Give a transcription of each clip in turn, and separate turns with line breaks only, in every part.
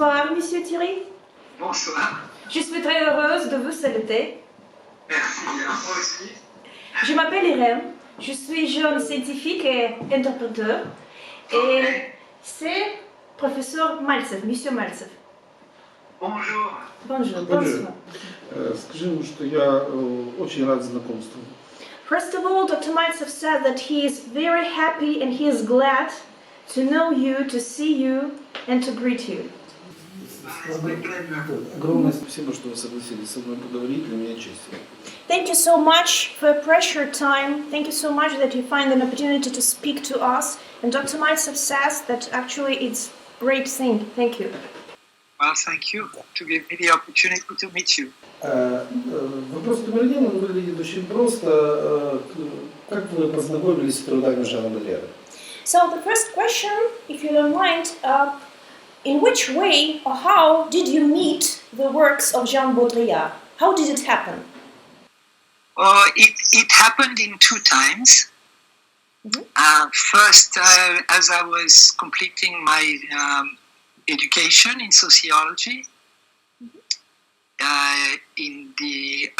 Bonsoir, Monsieur Thierry.
Bonsoir.
Je suis très heureuse de vous saluter.
Merci bien, moi aussi.
Je m'appelle Irène, je suis jeune scientifique et interpréteur. Et c'est professeur Мальцев, Monsieur Мальцев.
Bonjour.
Bonjour, bonsoir.
Скажи ему, что я очень рад знакомству.
First of all, Dr. Мальцев said that he is very happy and he is glad to know you, to see you and to greet you.
Огромное спасибо, что вы согласились со мной поговорить, для меня честь.
Thank you so much for your pressure time. Thank you so much that you find an opportunity to speak to us. And Dr. Mальцев says that actually it's a great thing. Thank you.
Well, thank you to give me the opportunity to meet you.
Вопрос номер один, он выглядит очень просто. Как вы познакомились с трудами Жана Бодрийяра?
So the first question, if you don't mind, in which way or how did you meet the works of Ж.Бодрийяр? How did it happen?
It happened in two times. First, as I was completing my education in sociology, in the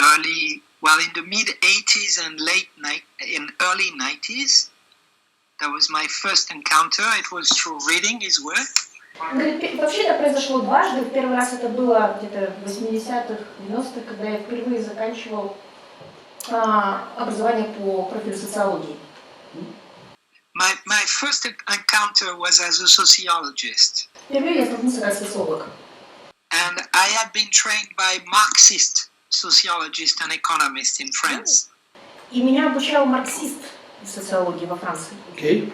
mid-80s and early 90s. That was my first encounter. It was through reading his work.
Вообще это произошло дважды. В первый раз это было где-то в 80-х, 90-х, когда я впервые заканчивал образование по профилю социологии.
My first encounter was as a sociologist.
Впервые я столкнулся как социолог.
And I had been trained by Marxist sociologists and economists in France.
И меня обучал марксист социологии во Франции.
Okay.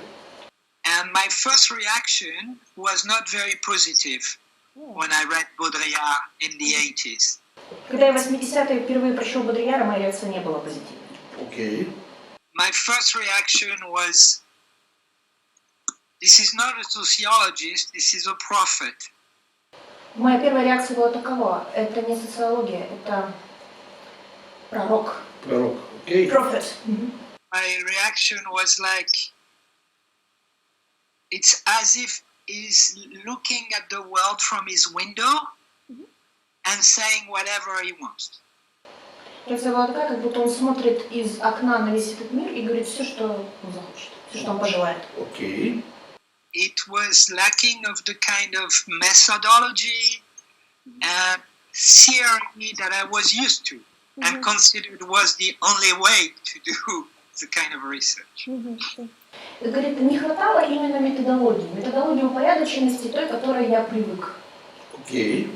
And my first reaction was not very positive when I read Baudrillard in the 80s.
Когда я в 80-е впервые прочел Бодрийяра, моя реакция не была позитивной.
Okay.
My first reaction was, this is not a sociologist, this is a prophet.
Моя первая реакция была такова: это не социология, это пророк.
Пророк. Okay.
Prophet.
My reaction was like, it's as if he's looking at the world from his window and saying whatever he wants.
Реакция была такая, как будто он смотрит из окна на весь этот мир и говорит все, что он захочет, все, что он пожелает.
Okay.
It was lacking of the kind of methodology and theory that I was used to and considered was the only way to do the kind of research.
Говорит, не хватало именно методологии упорядоченности, той, к которой я привык.
Okay.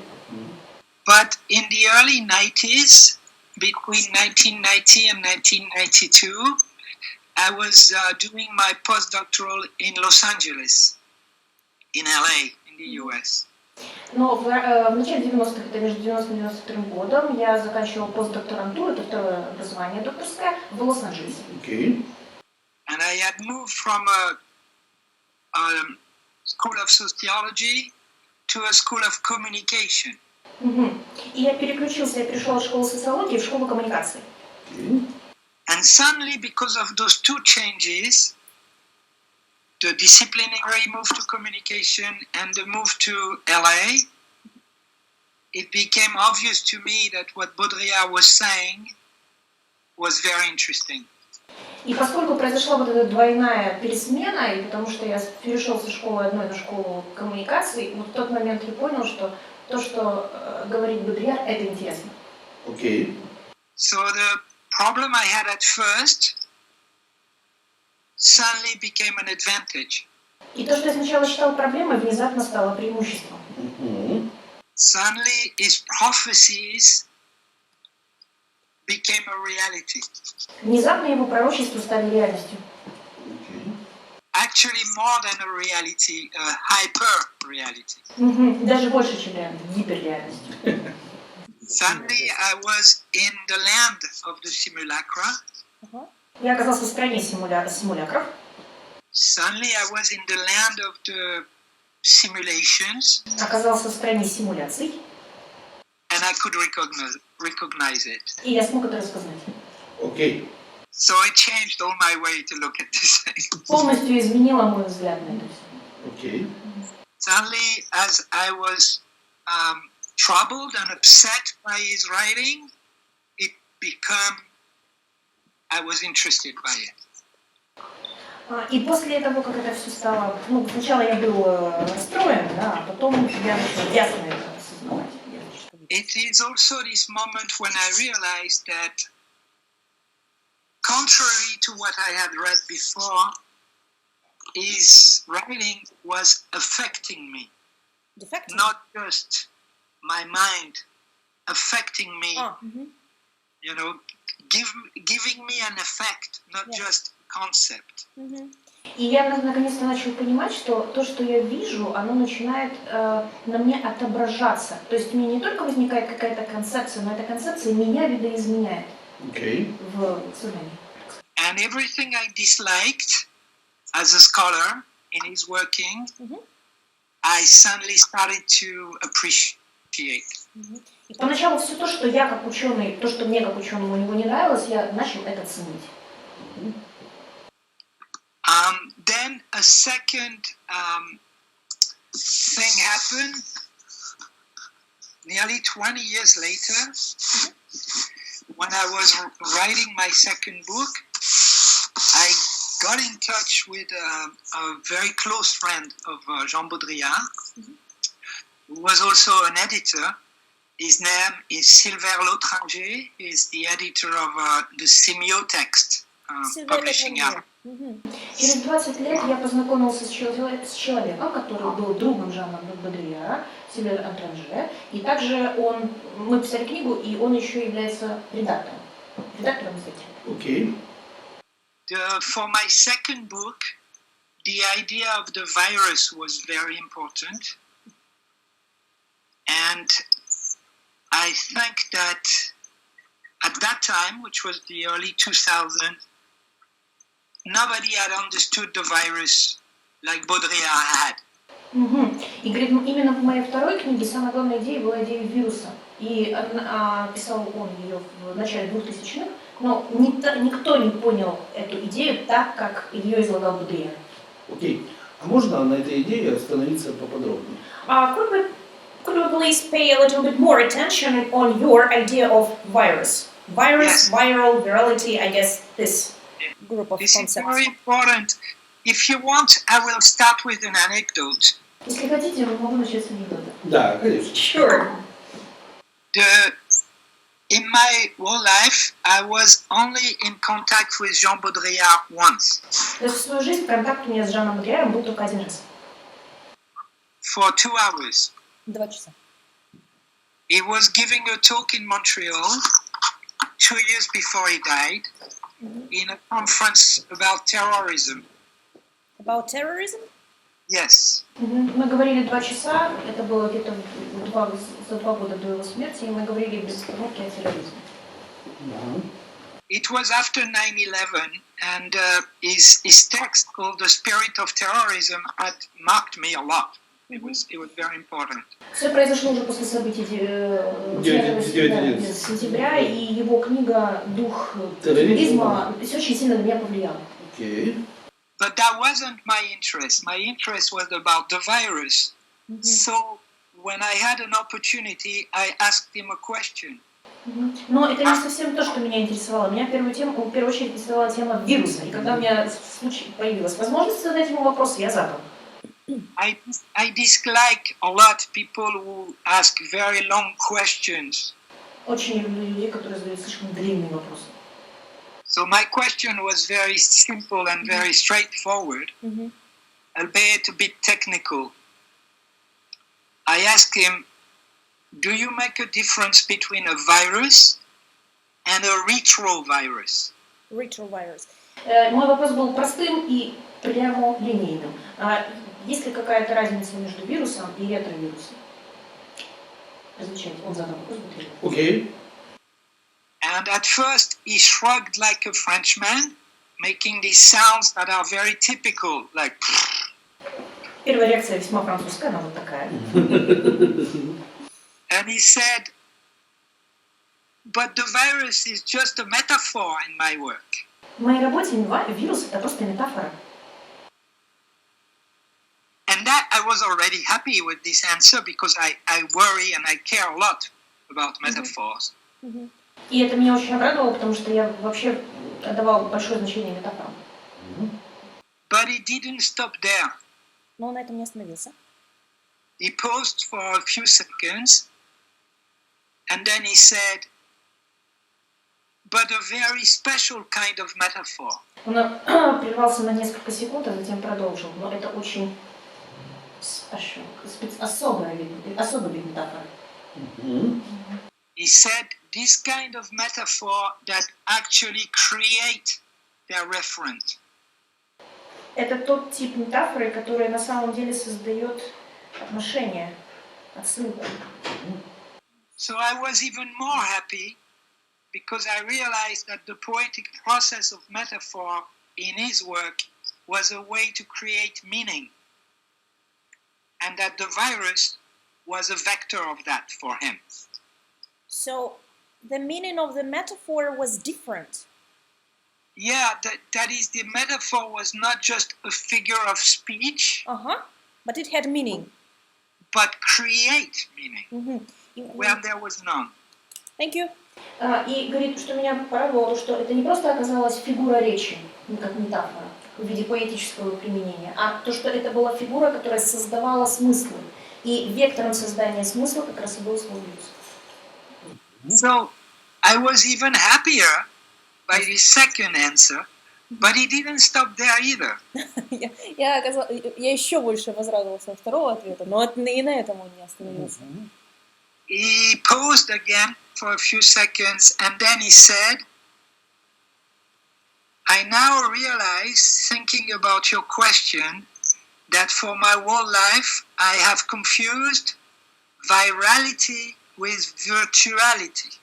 But in the early 90s, between 1990 and 1992, I was doing my postdoctoral in Los Angeles, in LA, in the US.
Но в начале 90-х, это между 90 и 92 годом, я заканчивала постдокторантуру, это второе образование докторское, в Лос-Анджелесе.
Okay.
And I had moved from a school of sociology to a school of communication.
И я переключился, я перешел от школы социологии в школу коммуникации.
Okay.
And suddenly, because of those two changes, the disciplinary move to communication and the move to LA, it became obvious to me that what Baudrillard was saying was very interesting.
И поскольку произошла вот эта двойная пересмена, и потому что я перешел со школы одной на школу коммуникаций, вот в тот момент я понял, что то, что говорит Бодрийяр, это интересно.
Okay.
So the problem I had at first suddenly became an advantage.
И то, что я сначала считал проблемой, внезапно стало преимуществом.
Suddenly his prophecies became a reality.
Внезапно его пророчества стали реальностью.
Okay.
Actually more than a reality, a hyper-reality.
Даже больше, чем реальность, гиперреальностью.
Suddenly I was in the land of the simulacra.
Я оказался в стране симулякров.
Suddenly I was in the land of the simulations.
Оказался в стране симуляций.
And I could recognize it.
И я смог это распознать.
Okay.
So it changed all my way to look at this thing.
Полностью изменила мой взгляд на это все.
Okay.
Suddenly, as I was troubled and upset by his writing, it became, I was interested by it.
И после того, как это все стало, ну, сначала я был расстроен, да, а потом я начала ясно это осознавать.
It is also this moment when I realized that, contrary to what I had read before, his writing was affecting me.
Defecting?
Not just my mind, affecting me, you know, giving me an effect, not just concept.
И я наконец-то начала понимать, что то, что я вижу, оно начинает на мне отображаться. То есть у меня не только возникает какая-то концепция, но эта концепция меня видоизменяет в сознании.
And everything I disliked as a scholar in his working, I suddenly started to appreciate.
И поначалу все то, что я как ученый, то, что мне как ученому у него не нравилось, я начал это ценить.
Then a second thing happened. Nearly 20 years later, when I was writing my second book, I got in touch with a very close friend of Ж.Бодрийяр, who was also an editor. His name is Sylvain L'Autranger. He's the editor of the Semiotext publishing house.
Через 20 лет я познакомился с человеком, который был другом Жана Бодрийяра, Сильвер Л'Autranger, и также мы писали книгу, и он еще является редактором издателя.
For my second book, the idea of the virus was very important, and I think that at that time, which was the early 2000s, nobody had understood the virus like Baudrillard had.
И говорит, именно в моей второй книге самая главная идея была идея вируса. И писал он ее в начале 2000-х, но никто не понял эту идею так, как ее излагал Бодрийяр.
Окей. А можно на этой идее остановиться поподробнее?
Could we please pay a little bit more attention on your idea of virus? Virus, viral, virality, I guess this group of
This
concepts.
is very important. If you want, I will start with an anecdote.
Если хотите, мы могу начать с анекдота.
Да, конечно.
Sure.
In my whole life, I was only in contact with Jean Baudrillard once.
То есть в свою жизнь контакт у меня с Жаном Бодрийяром был только один раз.
For 2 hours.
2 часа.
He was giving a talk in Montreal 2 years before he died in a conference about terrorism.
About terrorism?
Yes.
Мы говорили 2 часа, это было где-то за 2 года до его смерти, и мы говорили без остановки о терроризме.
It was after 9/11, and his text called "The Spirit of Terrorism" had marked me a lot. It was very important.
Все произошло уже после событий 9 сентября, и его книга «Дух терроризма» очень сильно на меня повлияла.
But that wasn't my interest. My interest was about the virus. So when I had an opportunity, I asked him a question.
Но это не совсем то, что меня интересовало. Меня в первую очередь интересовала тема вируса. И когда у меня появилась возможность задать ему вопрос, я задал.
I dislike a lot people who ask very long questions.
Очень не люблю людей, которые задают слишком длинные вопросы.
So my question was very simple and very straightforward, albeit a bit technical. I asked him, do you make a difference between a virus and a retrovirus?
Retrovirus.
Мой вопрос был простым и прямолинейным. Есть ли какая-то разница между вирусом и ретровирусом? Замечательно, он задал вопрос.
Окей.
And at first he shrugged like a Frenchman, making these sounds that are very typical, like...
Первая реакция весьма французская, она вот такая.
And he said, but the virus is just a metaphor in my work.
В моей работе вирус — это просто метафора.
And And that I was already happy with this answer because I worry and I care a lot about metaphors.
И это меня очень обрадовало, потому что я вообще отдавал большое значение метафорам.
But it didn't stop there.
Но он на этом не остановился.
He paused for a few seconds and then he said, but a very special kind of metaphor.
Он прервался на несколько секунд, а затем продолжил. Но это очень особый вид метафоры.
He said, this kind of metaphor that actually create their referent.
Это тот тип метафоры, который на самом деле создает отношения, отсылку.
So I was even more happy because I realized that the poetic process of metaphor in his work was a way to create meaning, and that the virus was a vector of that for him.
So the meaning of the metaphor was different.
Yeah, that is, the metaphor was not just a figure of speech,
But it had meaning.
but create meaning where there was none.
Thank you.
И говорит, что меня порадовало, что это не просто оказалась фигура речи, как метафора, в виде поэтического применения, а то, что это была фигура, которая создавала смыслы. И вектором создания смысла как раз и был слово вирус.
So I was even happier by his second answer, but he didn't stop there either.
Я еще больше возрадовался от второго ответа, но и на этом он не остановился.
He paused again for a few seconds and then he said, I now realize, thinking about your question, that for my whole life I have confused virality with virtuality.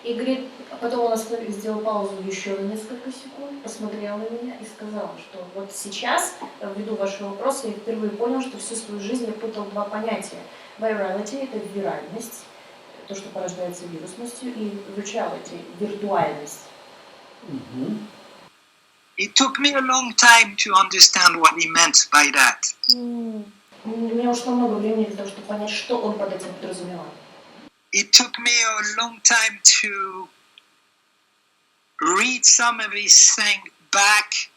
И говорит, потом он сделал паузу еще на несколько секунд, посмотрел на меня и сказал, что вот сейчас, ввиду вашего вопроса, я впервые понял, что всю свою жизнь я путал два понятия. Virality – это виральность, то, что порождается вирусностью, и virtuality – виртуальность.
It took me a long time to understand what he meant by that.
Мне ушло много времени для того, чтобы понять, что он под этим подразумевал.
It took me a long time to read some of his things back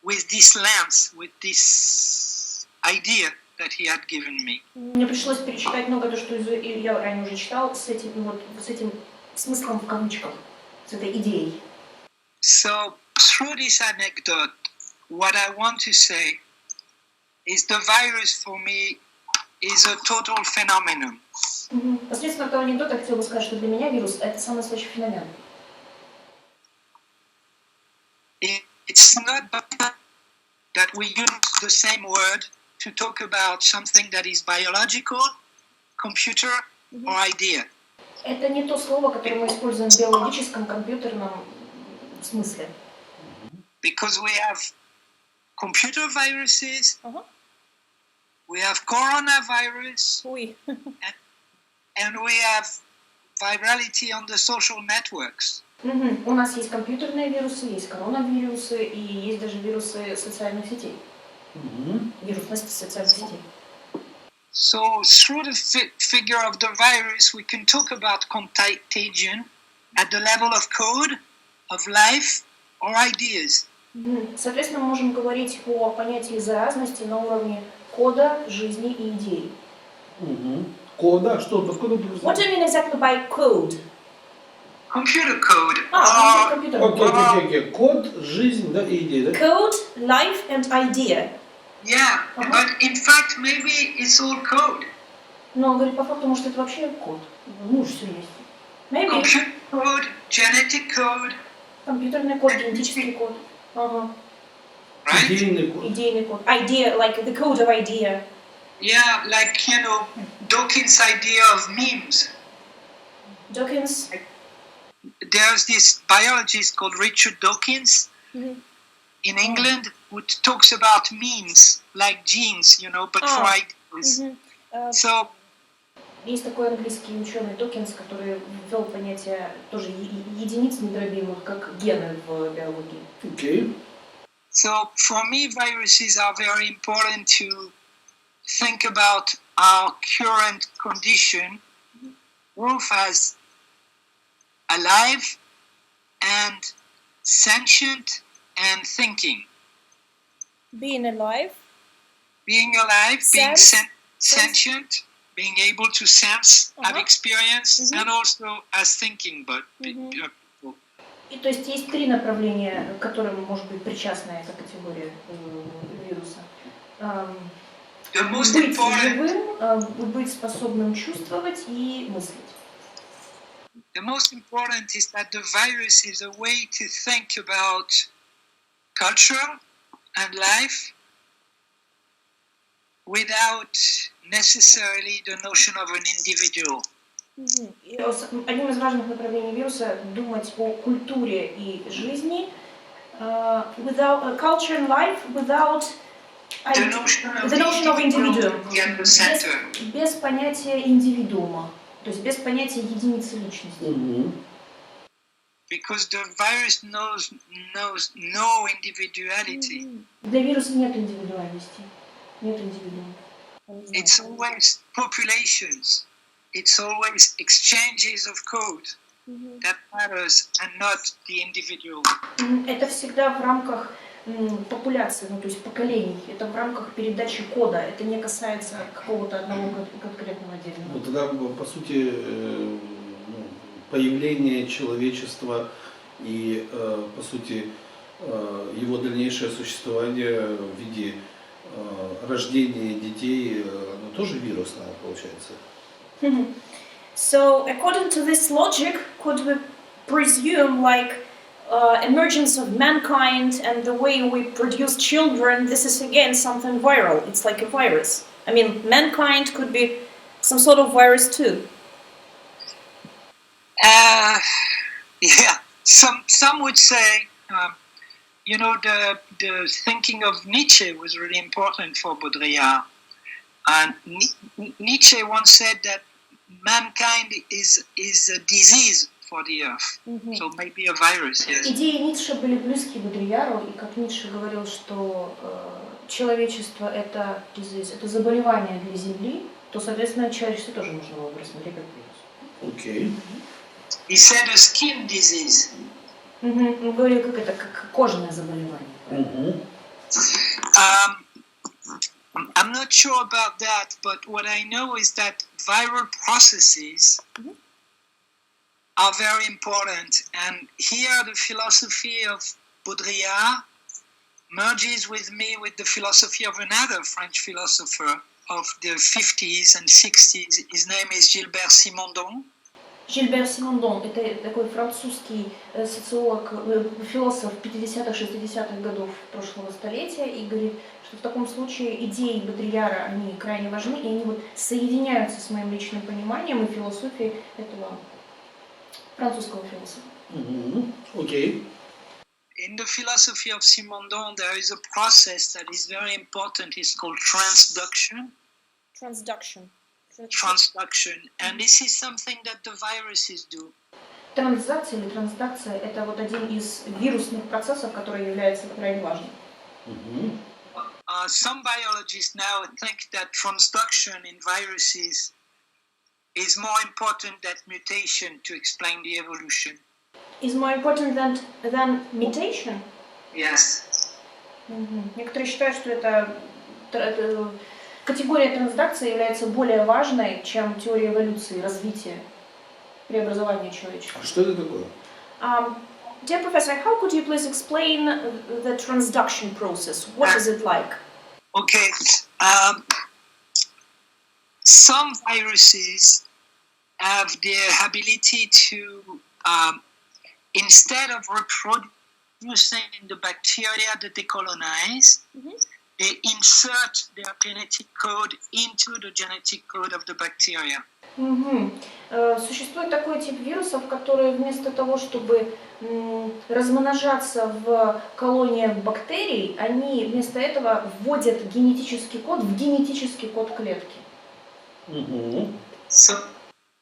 with this lens, with this idea that he had given me.
Мне пришлось перечитать много то, что я ранее уже читал, с этим смыслом в кавычках, с этой идеей.
So through this anecdote, what I want to say is the virus for me is a total phenomenon.
Посредством этого анекдота я хотела бы сказать, что для меня вирус – это самый настоящий феномен.
It's not that we use the same word to talk about something that is biological, computer, or idea.
Это не то слово, которое мы используем в биологическом, компьютерном смысле.
Because we have computer viruses, we have coronavirus, and we have virality on the social networks.
У нас есть компьютерные вирусы, есть коронавирусы и есть даже вирусы социальных сетей. Вирусность социальных сетей.
So through the figure of the virus, we can talk about contagion at the level of code, of life, or ideas.
Соответственно, мы можем говорить о понятии заразности на уровне кода, жизни и идей.
Кода? Что? Под кодом подразумевается?
What do you mean exactly by code?
Computer code.
Компьютер.
Окей. Код, жизнь, да, и идея, да?
Code, life and idea.
Yeah, but in fact, maybe it's all code.
Но он говорит, по факту, может, это вообще код. Ну, все есть. Maybe.
Computer code, genetic code.
Компьютерный код, генетический код.
Right?
Идейный код.
Идейный код.
Idea, like the code of idea.
Yeah, like, Dawkins' idea of memes.
Dawkins.
There's this biologist called Richard Dawkins in England who talks about memes, like genes, but for ideas. So,
Есть такой английский ученый Докинс, который ввел понятие тоже единиц недробимых, как гены в биологии.
Окей.
So for me, viruses are very important to think about our current condition, both as alive and sentient and thinking.
Being alive.
Being alive, being sentient, being able to sense, have experience, and also as thinking, but
И то есть есть три направления, к которым может быть причастна эта категория вируса. Быть живым, быть способным чувствовать и мыслить.
The most important is that the virus is a way to think about culture and life without necessarily the notion of an individual.
Одним из важных направлений вируса думать о культуре и жизни, without culture and life, without the notion of individual, без понятия индивидуума, то есть без понятия единицы личности.
Because the virus knows no individuality.
Для вируса нет индивидуальности, нет индивидуума.
It's always populations. It's always exchanges of code that matters and not the individual.
Это всегда в рамках популяции, ну то есть поколений. Это в рамках передачи кода. Это не касается какого-то одного конкретного отдельного.
Вот тогда, по сути, появление человечества и, по сути, его дальнейшее существование в виде рождения детей, оно тоже вирусное получается.
So, according to this logic, could we presume like emergence of mankind and the way we produce children, this is again something viral, it's like a virus. I mean, mankind could be some sort of virus too.
Yeah, some would say, the thinking of Nietzsche was really important for Baudrillard. And Nietzsche once said that mankind is a disease for the earth, so maybe a virus. Yes.
Идеи Ницше были близки Бодрийяру, и как Ницше говорил, что человечество это disease, это заболевание для Земли, то, соответственно, человечество тоже можно было бы рассмотреть как вирус.
Okay.
He said a skin disease.
Он говорил, как это, как кожное заболевание.
I'm not sure about that, but what I know is that viral processes are very important. And here the philosophy of Baudrillard merges with the philosophy of another French philosopher of the 50s and 60s. His name is Gilbert Simondon.
Жильбер Симондон – это такой французский социолог, философ 50-х, 60-х годов прошлого столетия, и говорит, что в таком случае идеи Бодрийяра, они крайне важны, и они вот соединяются с моим личным пониманием и философией этого французского философа.
Okay.
In the philosophy of Simondon, there is a process that is very important. It's called transduction. Transduction, and this is something that the viruses do.
Транзакция или трансдакция – это вот один из вирусных процессов, который является крайне важным.
Some biologists now think that transduction in viruses is more important than mutation to explain the evolution.
Is more important than mutation?
Yes.
Некоторые считают, что это категория трансдакции является более важной, чем теория эволюции, развития, преобразования человечества.
Что это такое?
Dear Professor, how could you please explain the transduction process? What is it like?
Okay. Some viruses have the ability to, instead of reproducing in the bacteria that they colonize, they insert their genetic code into the genetic code of the bacteria.
Существует такой тип вирусов, которые вместо того, чтобы размножаться в колониях бактерий, они вместо этого вводят генетический код в генетический код клетки.
So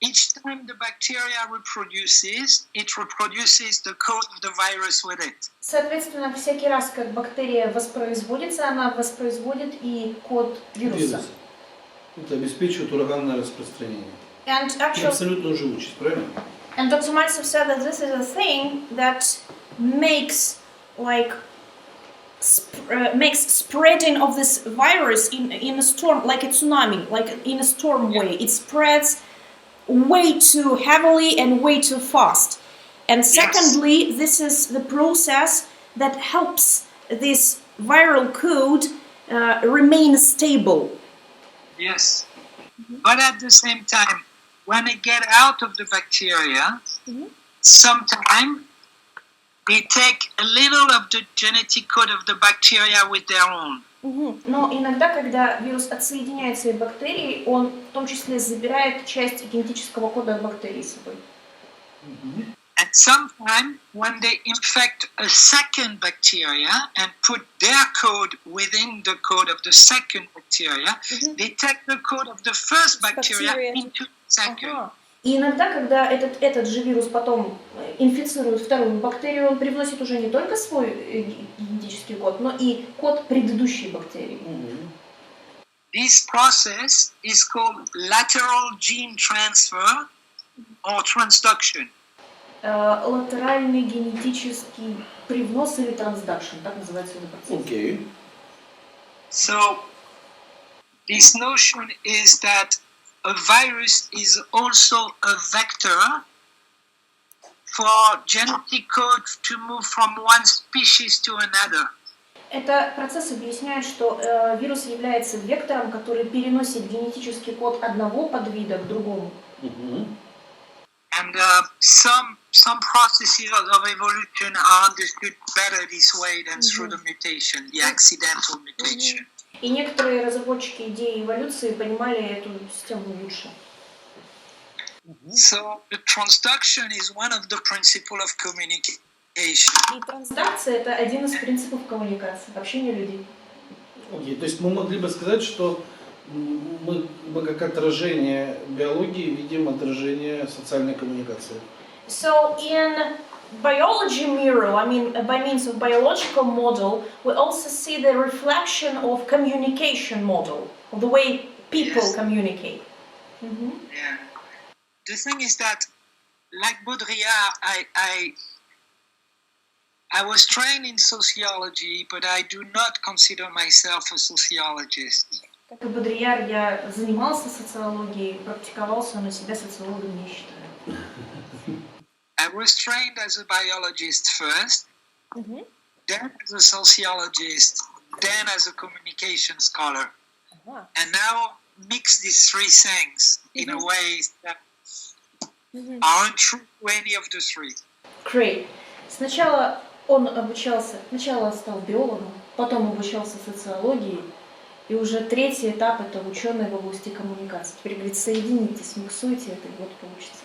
each time the bacteria reproduces, it reproduces the code of the virus with it.
Соответственно, всякий раз, как бактерия воспроизводится, она воспроизводит и код вируса.
Вирус. Это обеспечивает ураганное распространение.
And
И
actually,
абсолютную живучесть, правильно?
and Dr. Mальцев said that this is a thing that makes makes spreading of this virus in a storm, like a tsunami, like in a storm way. It spreads way too heavily and way too fast. And secondly, this is the process that helps this viral code remain stable.
Yes. But at the same time, when it get out of the bacteria, sometimes they take a little of the genetic code of the bacteria with their own.
Но иногда, когда вирус отсоединяется от бактерий, он в том числе забирает часть генетического кода от бактерий с собой.
And sometimes when they infect a second bacteria and put their code within the code of the second bacteria, they take the code of the first bacteria into the second.
И иногда, когда этот же вирус потом инфицирует вторую бактерию, он привносит уже не только свой генетический код, но и код предыдущей бактерии.
This process is called lateral gene transfer or transduction.
Латеральный генетический привнос или трансдакшн, так называется этот процесс.
Окей.
So this notion is that a virus is also a vector for genetic code to move from one species to another.
Этот процесс объясняет, что вирус является вектором, который переносит генетический код одного подвида к другому.
And some processes of evolution are understood better this way than through the mutation, the accidental mutation.
И некоторые разработчики идеи эволюции понимали эту систему лучше.
So the transduction is one of the principles of communication.
И трансдакция — это один из принципов коммуникации, общения людей.
Окей. То есть мы могли бы сказать, что мы как отражение биологии видим отражение социальной коммуникации.
So in biology mirror, I mean by means of biological model, we also see the reflection of communication model, of the way people communicate.
Yeah. The thing is that, like Baudrillard, I was trained in sociology, but I do not consider myself a sociologist.
Как и Бодрийяр, я занимался социологией, практиковался, но себя социологом не считаю.
I was trained as a biologist first, then as a sociologist, then as a communication scholar, and now mix these three things in a way that aren't true to any of the three.
Great. Сначала стал биологом, потом обучался социологии, и уже третий этап — это ученый в области коммуникации. Теперь, говорит, соедините, смиксуйте это, и вот получится.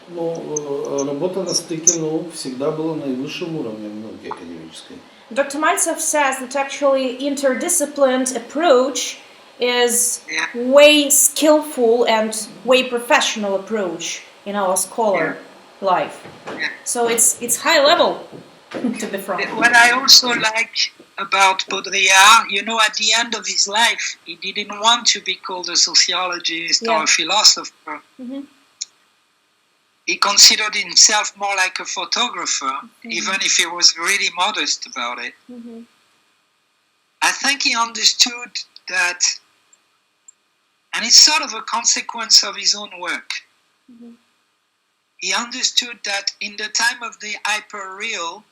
Ну, работа на стыке, всегда была наивысшем уровне в науке академической.
Dr. Mальцев says that actually interdisciplined approach is way skillful and way professional approach in our scholar life. So it's high level, to be frank.
What I also like about Baudrillard, at the end of his life, he didn't want to be called a sociologist or a philosopher. He considered himself more like a photographer, even if he was really modest about it. I think he understood that, and it's sort of a consequence of his own work. He understood that in the time of the hyperreal,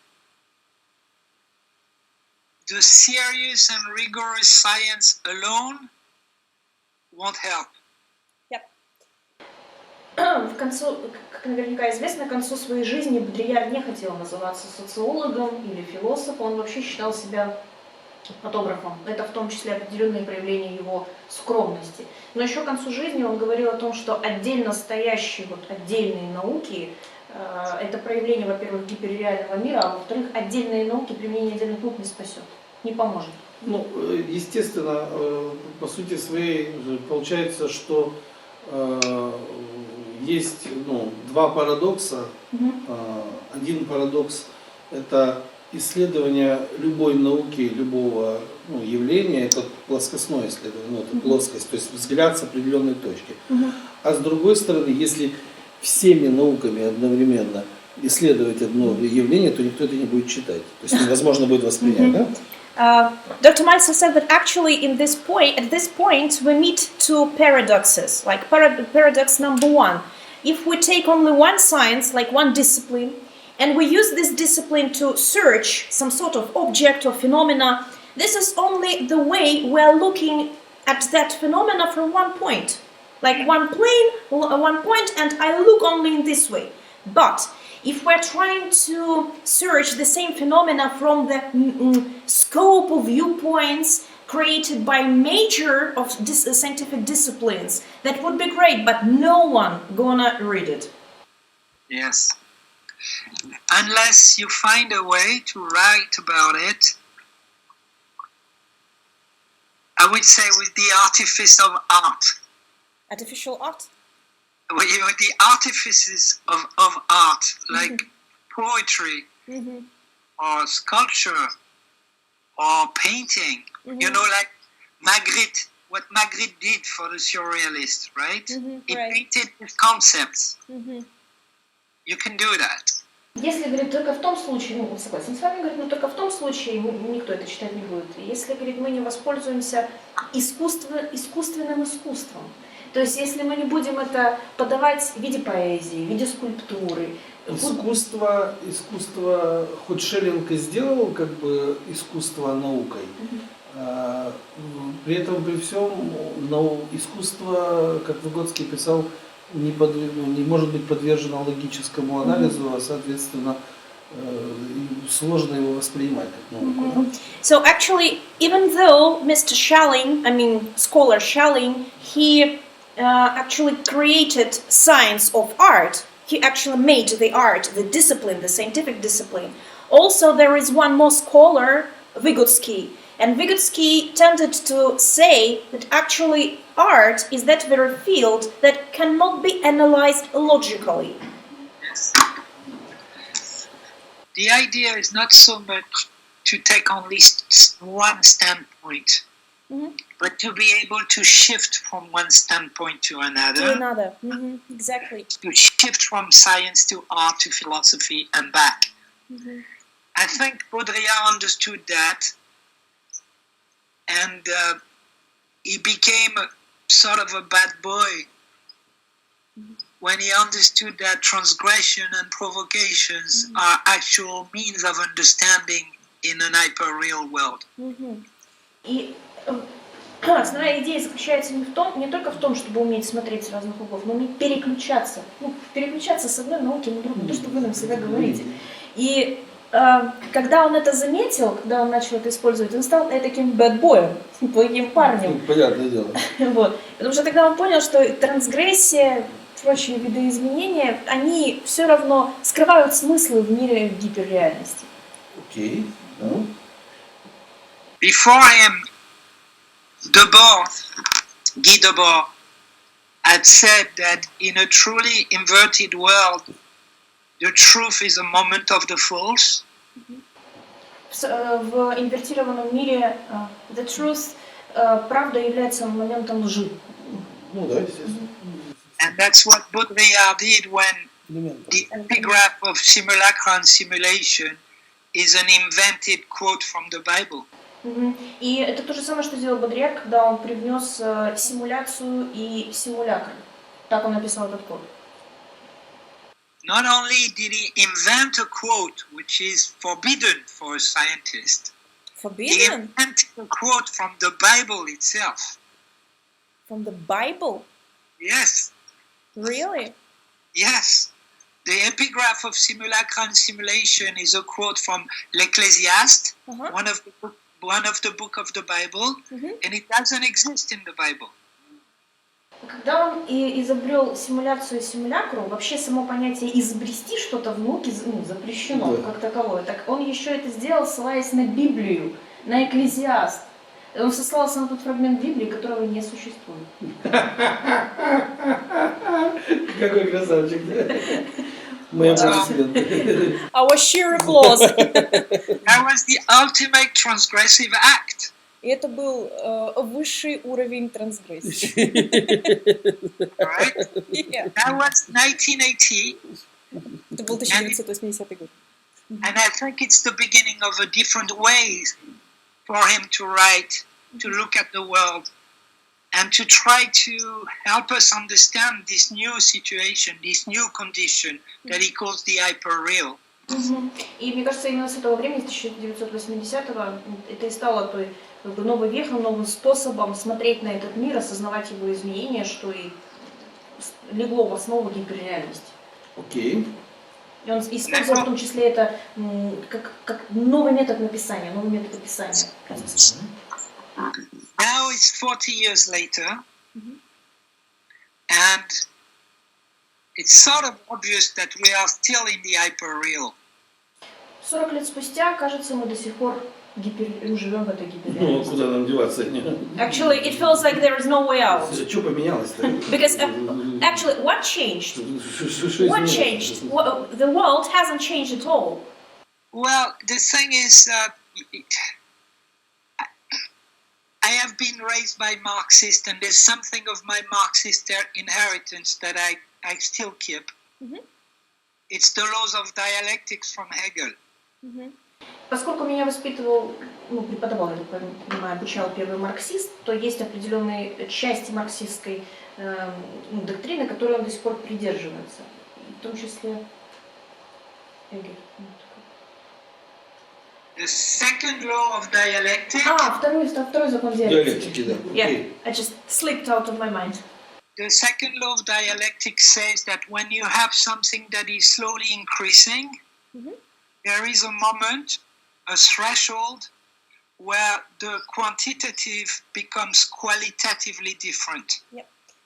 the serious and rigorous science alone won't help.
В концу, как наверняка известно, к концу своей жизни Бодрийяр не хотел называться социологом или философом, он вообще считал себя фотографом. Это в том числе определенное проявление его скромности. Но еще к концу жизни он говорил о том, что отдельно стоящие отдельные науки это проявление, во-первых, гиперреального мира, а во-вторых, отдельные науки, применение отдельных наук не спасет, не поможет.
Естественно, по сути своей получается, что есть два парадокса. Один парадокс – это исследование любой науки, любого явления, это плоскостное исследование, это плоскость, то есть взгляд с определенной точки. А с другой стороны, если всеми науками одновременно исследовать одно явление, то никто это не будет читать. То есть невозможно будет воспринять, да?
Dr. Mальцева said that actually at this point we meet two paradoxes. Like paradox number one, if we take only one science, like one discipline, and we use this discipline to search some sort of object or phenomena, this is only the way we are looking at that phenomena from one point. Like one plane, one point, and I look only in this way. But if we're trying to search the same phenomena from the scope of viewpoints created by major of scientific disciplines, that would be great, but no one gonna read it.
Yes. Unless you find a way to write about it, I would say with the artifice of art.
Artificial art?
With the artifices of art, like poetry, or sculpture, or painting. You know, like Magritte, what Magritte did for the surrealists, right? He painted with concepts. You can do that.
Если, говорит, только в том случае, согласен с вами, говорит, но только в том случае никто это читать не будет. Если, говорит, мы не воспользуемся искусственным искусством. То есть, если мы не будем это подавать в виде поэзии, в виде скульптуры.
Искусство, хоть Шеллинг и сделал как бы искусство наукой, при этом, при всем, искусство, как Выгодский писал, не может быть подвержено логическому анализу, а соответственно сложно его воспринимать как науку.
So actually, even though Mr. Schelling, scholar Schelling, he actually created science of art, he actually made the art, the discipline, the scientific discipline. Also, there is one more scholar, Vygotsky, and Vygotsky tended to say that actually art is that very field that cannot be analyzed logically.
Yes. The idea is not so much to take only one standpoint, but to be able to shift from one standpoint to another.
To another, exactly.
To shift from science to art to philosophy and back. I think Baudrillard understood that, and he became sort of a bad boy when he understood that transgression and provocations are actual means of understanding in an hyper-real world.
И основная идея заключается не только в том, чтобы уметь смотреть с разных углов, но уметь переключаться. Переключаться с одной науки на другую, то, что вы нам всегда говорите. И когда он это заметил, когда он начал это использовать, он стал таким бэдбоем, плохим парнем.
Понятное дело.
Вот. Потому что тогда он понял, что трансгрессия, прочие видоизменения, они все равно скрывают смыслы в мире гиперреальности.
Окей.
Before him, Guy Debord had said that in a truly inverted world, the truth is a moment of the false.
В инвертированном мире the truth, правда является моментом лжи.
Да, естественно.
And that's what Baudrillard did when the epigraph of simulacra and simulation is an invented quote from the Bible.
И это то же самое, что сделал Бодрийяр, когда он привнес симуляцию и симулякр. Так он написал этот код.
Not only did he invent a quote which is forbidden for a scientist, he invented a quote from the Bible itself.
From the Bible?
Yes.
Really?
Yes. The epigraph of simulacra and simulation is a quote from l'Ecclésiaste, one of the book of the Bible, and it doesn't exist in the Bible.
Когда он изобрел симуляцию и симулякру, вообще само понятие изобрести что-то в науке запрещено как таковое. Так он еще это сделал, ссылаясь на Библию, на Экклезиаст. Он сослался на тот фрагмент Библии, которого не существует.
Какой красавчик, да? Мы аплодисменты.
Our sheer applause.
That was the ultimate transgressive act.
И это был высший уровень трансгрессии.
Right?
Yeah.
That was 1980,
Это был 1980 год.
and I think it's the beginning of a different way for him to write, to look at the world, and to try to help us understand this new situation, this new condition that he calls the hyperreal.
И мне кажется, именно с этого времени, с 1980-го, это и стало той как бы новой вехой, новым способом смотреть на этот мир, осознавать его изменения, что и легло в основу гиперреальности.
Окей.
И он использовал в том числе это как новый метод написания, новый метод описания.
Now it's 40 years later, and it's sort of obvious that we are still in the hyperreal.
40 лет спустя, кажется, мы до сих пор живем в этой
Ну,
гиперреальности.
куда нам деваться?
Actually, it feels like there is no way out.
Что поменялось-то?
Because actually, what changed? What changed? The world hasn't changed at all.
Well, the thing is, I have been raised by Marxists, and there's something of my Marxist inheritance that I still keep. It's the laws of dialectics from Hegel.
Поскольку меня воспитывал, преподавал, я так понимаю, обучал первый марксист, то есть определенные части марксистской доктрины, которые он до сих пор придерживается. В том числе Hegel.
The second law of dialectic.
Второй закон диалектики.
Диалектики, да.
Yeah, I just slipped out of my mind.
The second law of dialectic says that when you have something that is slowly increasing, there is a moment, a threshold, where the quantitative becomes qualitatively different.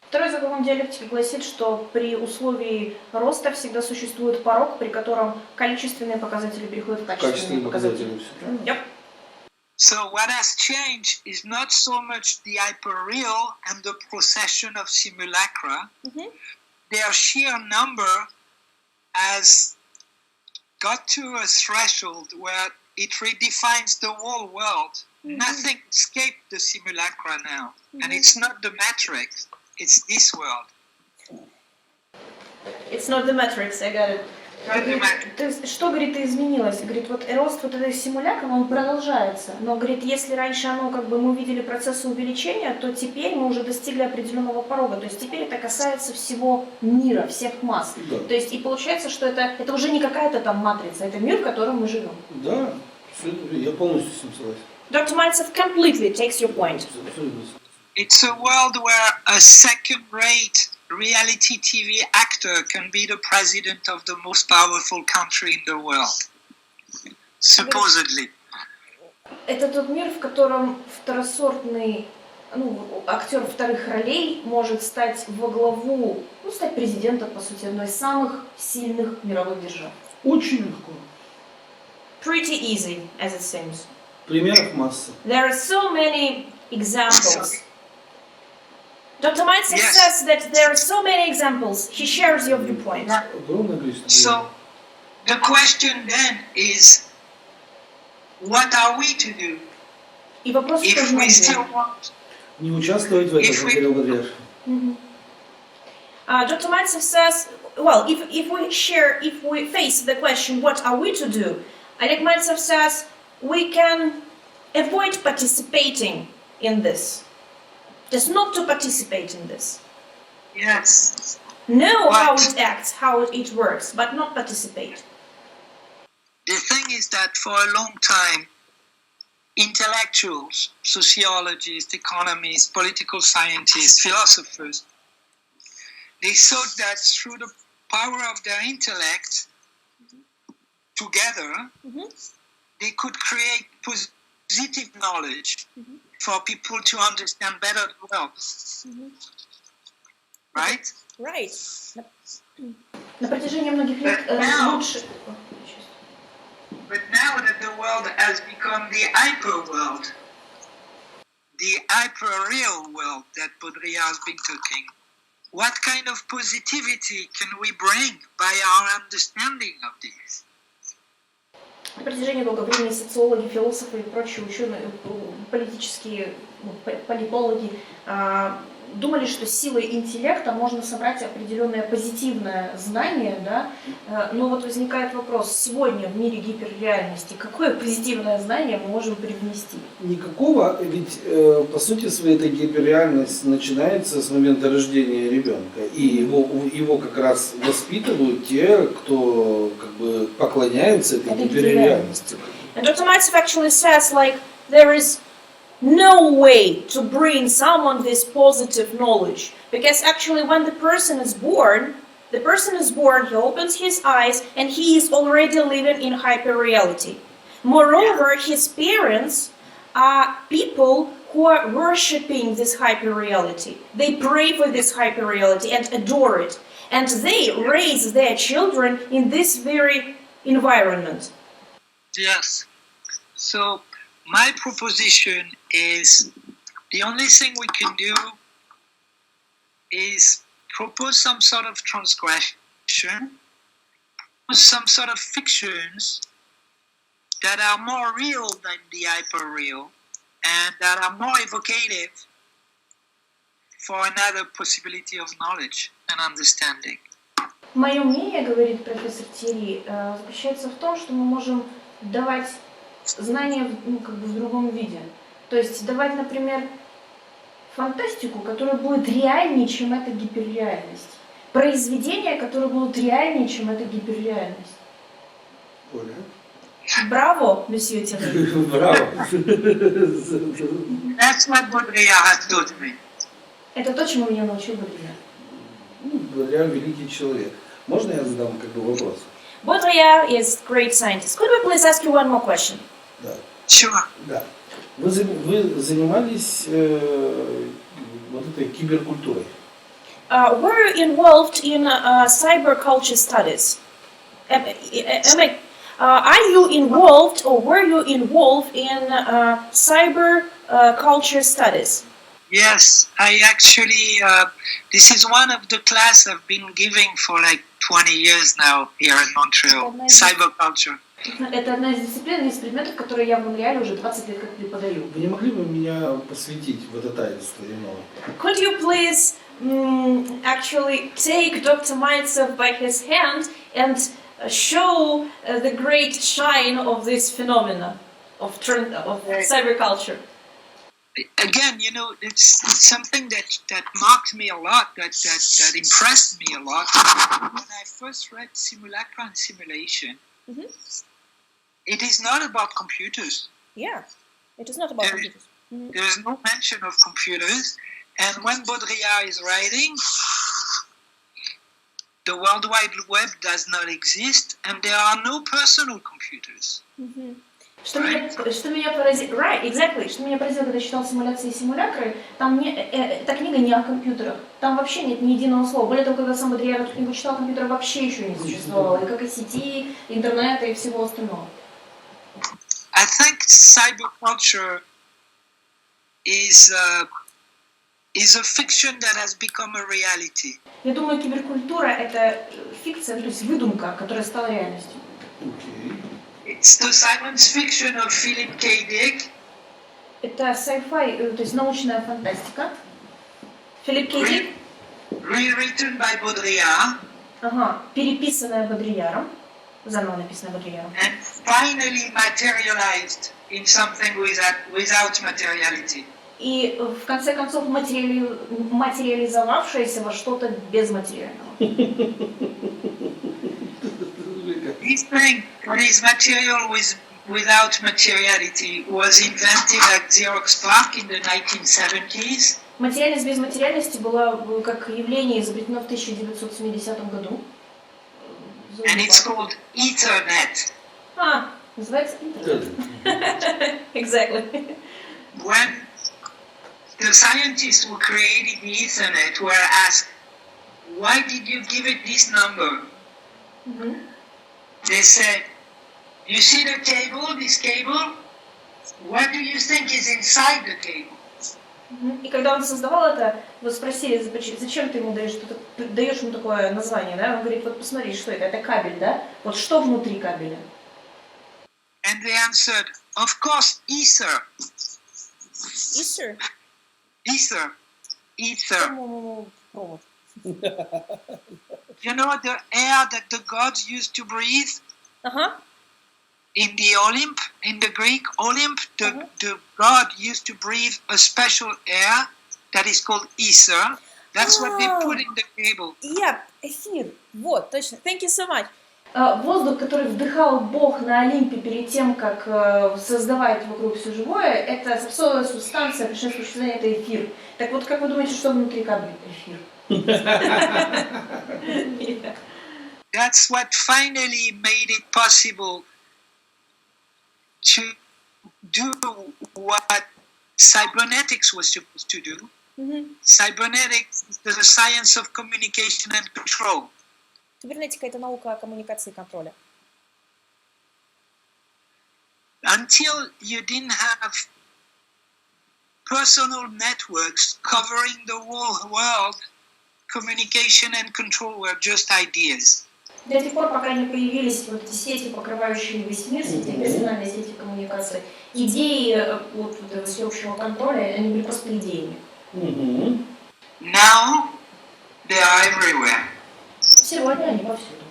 Второй закон диалектики гласит, что при условии роста всегда существует порог, при котором количественные показатели переходят в качественные показатели.
Yep.
So what has changed is not so much the hyperreal and the procession of simulacra. Their sheer number has got to a threshold where it redefines the whole world. Nothing escaped the simulacra now. And it's not the matrix, it's this world.
It's not the matrix, I got it. То есть, что, говорит, изменилось? Говорит, вот рост вот этой симулякра, он продолжается. Но, говорит, если раньше оно, как бы, мы увидели процессы увеличения, то теперь мы уже достигли определенного порога. То есть теперь это касается всего мира, всех масс.
Да.
То есть и получается, что это уже не какая-то там матрица, это мир, в котором мы живем.
Да, я полностью с ним согласен.
Dr. Mальцев completely takes your point.
It's a world where a second-rate reality TV actor can be the president of the most powerful country in the world, supposedly.
Это тот мир, в котором второсортный актер вторых ролей может стать во главу, стать президентом, по сути, одной из самых сильных мировых держав.
Очень легко.
Pretty easy, as it seems.
Примеров масса.
There are so many examples. Dr. Mальцев says that there are so many examples. He shares your viewpoint.
So, the question then is, what are we to do?
И вопрос, что
If
же
we
нам
still
делать?
want,
Не участвовать в этом, как говорил Бодрийяр.
Dr. Mальцев says, well, if we face the question, what are we to do? Олег Мальцев says, we can avoid participating in this. Just not to participate in this.
yes.
Know how it acts, how it works, but not participate.
The thing is that for a long time, intellectuals, sociologists, economists, political scientists, philosophers, they thought that through the power of their intellect, together, they could create positive knowledge for people to understand better the world. Right?
Right.
На протяжении многих лет лучше...
But now that the world has become the hyper world, the hyper-real world that Baudrillard has been talking, what kind of positivity can we bring by our understanding of this?
На протяжении долгого времени социологи, философы и прочие ученые, политические политологи думали, что силой интеллекта можно собрать определенное позитивное знание, да? Но вот возникает вопрос, сегодня в мире гиперреальности какое позитивное знание мы можем привнести?
Никакого, ведь по сути своей эта гиперреальность начинается с момента рождения ребенка, и его как раз воспитывают те, кто как бы поклоняются этой гиперреальности.
And Dr. Mальцев actually says, like, there is no way to bring someone this positive knowledge, because actually when the person is born, he opens his eyes and he is already living in hyper-reality. Moreover, his parents are people who are worshipping this hyper-reality. They pray for this hyper-reality and adore it. And they raise their children in this very environment.
Yes. So my proposition is the only thing we can do is propose some sort of transgression, some sort of fictions that are more real than the hyper-real and that are more evocative for another possibility of knowledge and understanding.
Мое мнение, говорит профессор Тьерри, заключается в том, что мы можем давать знания как бы в другом виде. То есть давать, например, фантастику, которая будет реальнее, чем эта гиперреальность. Произведения, которые будут реальнее, чем эта гиперреальность.
Оля?
Браво, месье Тьерри.
Браво.
That's what Baudrillard has taught me.
Это то, чему меня научил Бодрийяр.
Бодрийяр великий человек. Можно я задам как бы вопрос?
Baudrillard is great scientist. Could we please ask you one more question?
Да.
Sure.
Да. Вы занимались вот этой киберкультурой?
Were you involved in cyber culture studies? Are you involved or were you involved in cyber culture studies?
Yes, I actually, this is one of the class I've been giving for like 20 years now here in Montreal, cyber culture.
Это одна из дисциплин, из предметов, которые я в Монреале уже 20 лет как преподаю.
Вы не могли бы меня посвятить в это таинство немного?
Could you please actually take Dr. Mальцев by his hand and show the great shine of this phenomena of cyber culture?
Again, you know, it's something that marked me a lot, that impressed me a lot. When I first read Simulacra and Simulation, it is not about computers.
Yeah, it is not about computers.
There is no mention of computers. And when Baudrillard is writing, the World Wide Web does not exist, and there are no personal computers.
Что меня поразило, right, exactly, что меня поразило, когда читал симуляции и симулякры, там эта книга не о компьютерах, там вообще нет ни единого слова. Более того, когда сам Бодрийяр эту книгу читал, компьютера вообще еще не существовало, и как и сети, интернета и всего остального.
I think cyberculture is a fiction that has become a reality.
Я думаю, киберкультура — это фикция, то есть выдумка, которая стала реальностью.
It's the science fiction of Philip K. Dick.
Это sci-fi, то есть научная фантастика. Филипп К. Дик.
Rewritten by Baudrillard.
Ага, переписанная Бодрийяром, заново написанная Бодрийяром.
And finally materialized in something without materiality.
И в конце концов материализовавшаяся во что-то безматериального.
This thing, this material without materiality, was invented at Xerox PARC in the 1970s.
Материальность без материальности была как явление изобретено в 1970 году.
And it's called Ethernet.
Называется интернет. Exactly.
When the scientists who created the Ethernet were asked, why did you give it this number? They said, you see the cable, this cable? What do you think is inside the cable?
И когда он создавал это, вы спросили, зачем ты ему даешь ему такое название, да? Он говорит, вот посмотри, что это? Это кабель, да? Вот что внутри кабеля?
And they answered, of course, ether.
Ether?
Ether. Ether.
Провод.
You know the air that the gods used to breathe?
Ага.
In the Olymp, in the Greek Olymp, the god used to breathe a special air that is called ether. That's what they put in the cable.
Yeah, эфир. Вот, точно. Thank you so much.
Воздух, который вдыхал Бог на Олимпе перед тем, как создавать вокруг все живое, это особая субстанция, предшествующая создания, это эфир. Так вот, как вы думаете, что внутри кабеля? Эфир.
That's what finally made it possible to do what cybernetics was supposed to do. Cybernetics is the science of communication and control.
Кибернетика — это наука о коммуникации и контроле.
Until you didn't have personal networks covering the whole world, communication and control were just ideas.
До тех пор, пока не появились вот эти сети, покрывающие весь мир, сети, персональные сети коммуникации, идеи вот этого всеобщего контроля, они были просто идеями.
Now they are everywhere.
Сегодня они повсюду.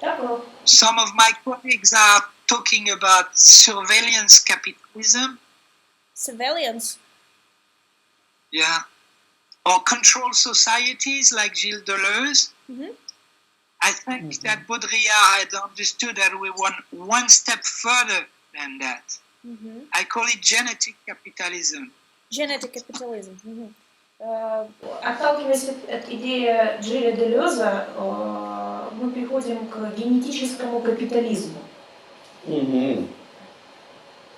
Так вот.
Some of my colleagues are talking about surveillance capitalism.
Surveillance?
Yeah. Or control societies like Gilles Deleuze. I think that Baudrillard had understood that we went one step further than that. I call it genetic capitalism.
Genetic capitalism.
Отталкиваясь от идеи Джилля Делеза, мы приходим к генетическому капитализму.
That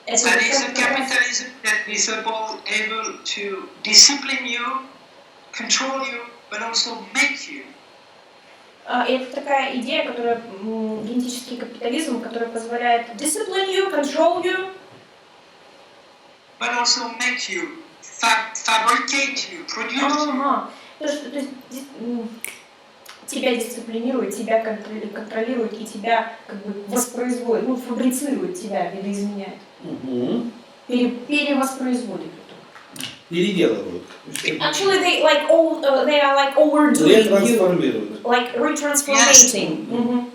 is a capitalism that is able to discipline you, control you, but also make you.
Это такая идея, которая генетический капитализм, который позволяет discipline you, control you,
but also make you, fabricate you, produce you.
То есть тебя дисциплинирует, тебя контролирует и тебя как бы воспроизводит, фабрицирует тебя, видоизменяет. Перевоспроизводит.
Переделывают.
Actually, they are like overdoing
Ретрансформируют.
like retransformating.
Yes.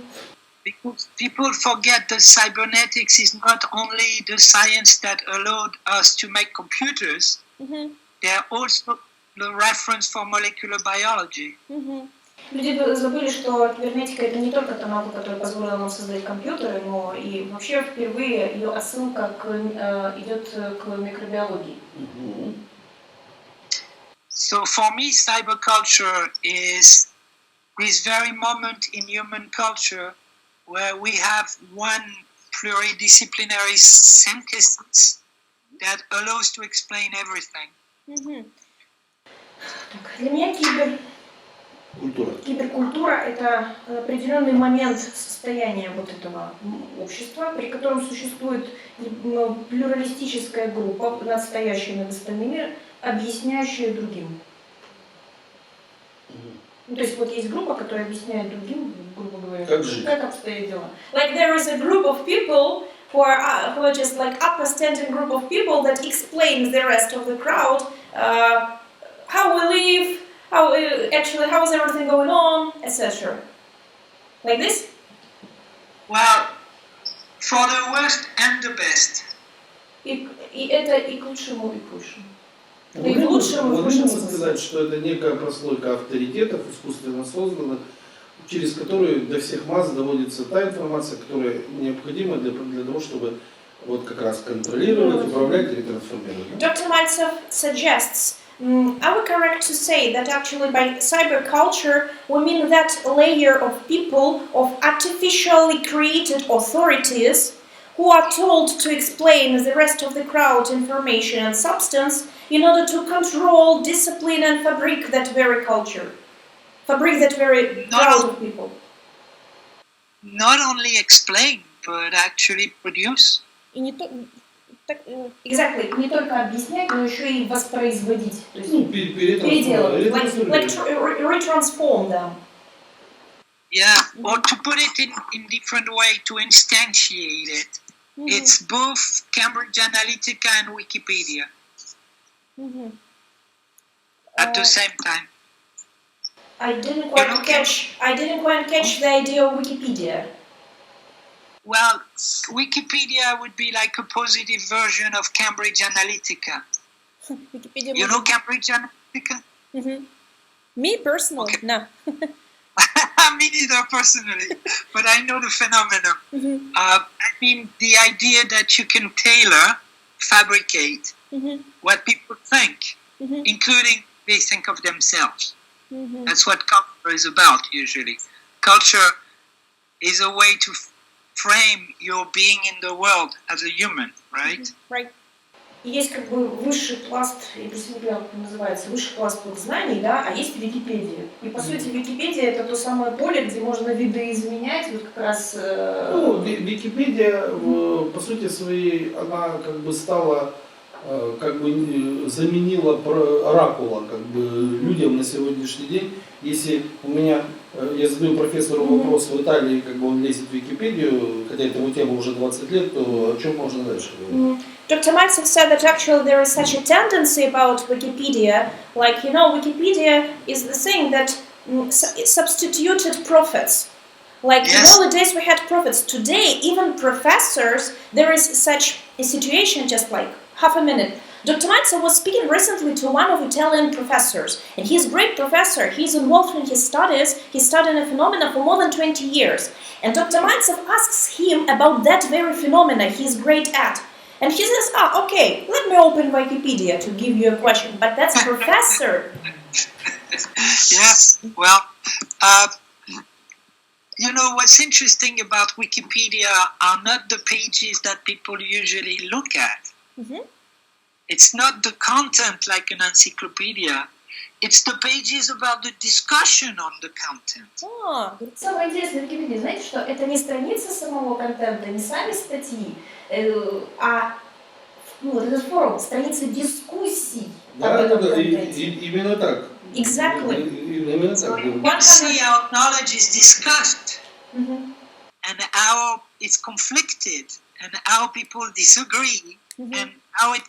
Because people forget that cybernetics is not only the science that allowed us to make computers, they are also the reference for molecular biology.
Люди забыли, что кибернетика это не только та наука, которая позволила нам создать компьютеры, но и вообще впервые ее отсылка идет к микробиологии.
So for me, cyberculture is this very moment in human culture where we have one pluridisciplinary synthesis that allows to explain everything.
Для меня киберкультура – это определенный момент состояния вот этого общества, при котором существует плюралистическая группа, настоящая над остальными, объясняющая другим. То есть вот есть группа, которая объясняет другим, грубо говоря, как обстоят дела.
Like there is a group of people who are just like upper-standing group of people that explain the rest of the crowd how we live, how is everything going on, etc. Like this?
Well, for the worst and the best.
И это и к лучшему, и к худшему.
Мы можем сказать, что это некая прослойка авторитетов, искусственно созданных, через которую до всех масс доводится та информация, которая необходима для того, чтобы вот как раз контролировать, управлять или трансформировать.
Dr. Mальцев suggests, are we correct to say that actually by cyberculture we mean that layer of people, of artificially created authorities who are told to explain the rest of the crowd information and substance in order to control, discipline and fabric that very culture, fabric that very crowd of people.
Not only explain, but actually produce.
И не Exactly.
Не только объяснять, но еще и воспроизводить. То есть
переделывать.
Like retransform them.
Yeah, or to put it in different way, to instantiate it. It's both Cambridge Analytica and Wikipedia at the same time.
I didn't quite catch the idea of Wikipedia.
Well, Wikipedia would be like a positive version of Cambridge Analytica.
Wikipedia.
You know Cambridge Analytica?
Me personally,
Okay.
no.
Me neither personally, but I know the phenomenon. I mean, the idea that you can fabricate what people think, including they think of themselves. That's what culture is about usually. Culture is a way to frame your being in the world as a human, right?
Right.
Есть как бы высший пласт, я просто не понимаю, как он называется, высший пласт знаний, да, а есть Википедия. И по сути Википедия это то самое поле, где можно видоизменять, вот как раз...
Википедия, по сути своей, она как бы стала, как бы заменила оракула, как бы людям на сегодняшний день. Если я задаю профессору вопрос в Италии, как бы он лезет в Википедию, хотя этому тему уже 20 лет, то о чем можно дальше говорить?
Dr. Mальцев said that actually there is such a tendency about Wikipedia, like, you know, Wikipedia is the thing that it substituted prophets. Like, in all the days we had prophets. Today, even professors, there is such a situation, just like half a minute. Dr. Mальцев was speaking recently to one of Italian professors, and he's a great professor. He's involved in his studies. He's studying a phenomena for more than 20 years. And Dr. Mальцев asks him about that very phenomena he's great at. And he says, okay, let me open Wikipedia to give you a question. But that's professor.
Yes, well, you know, what's interesting about Wikipedia are not the pages that people usually look at. It's not the content like an encyclopedia. It's the pages about the discussion on the content.
Самое интересное в Википедии, знаете, что это не страница самого контента, не сами статьи, а вот этот форум, страницы дискуссий об этом контенте.
Именно так.
Exactly.
Именно так.
You can see how knowledge is discussed and how it's conflicted and how people disagree and how it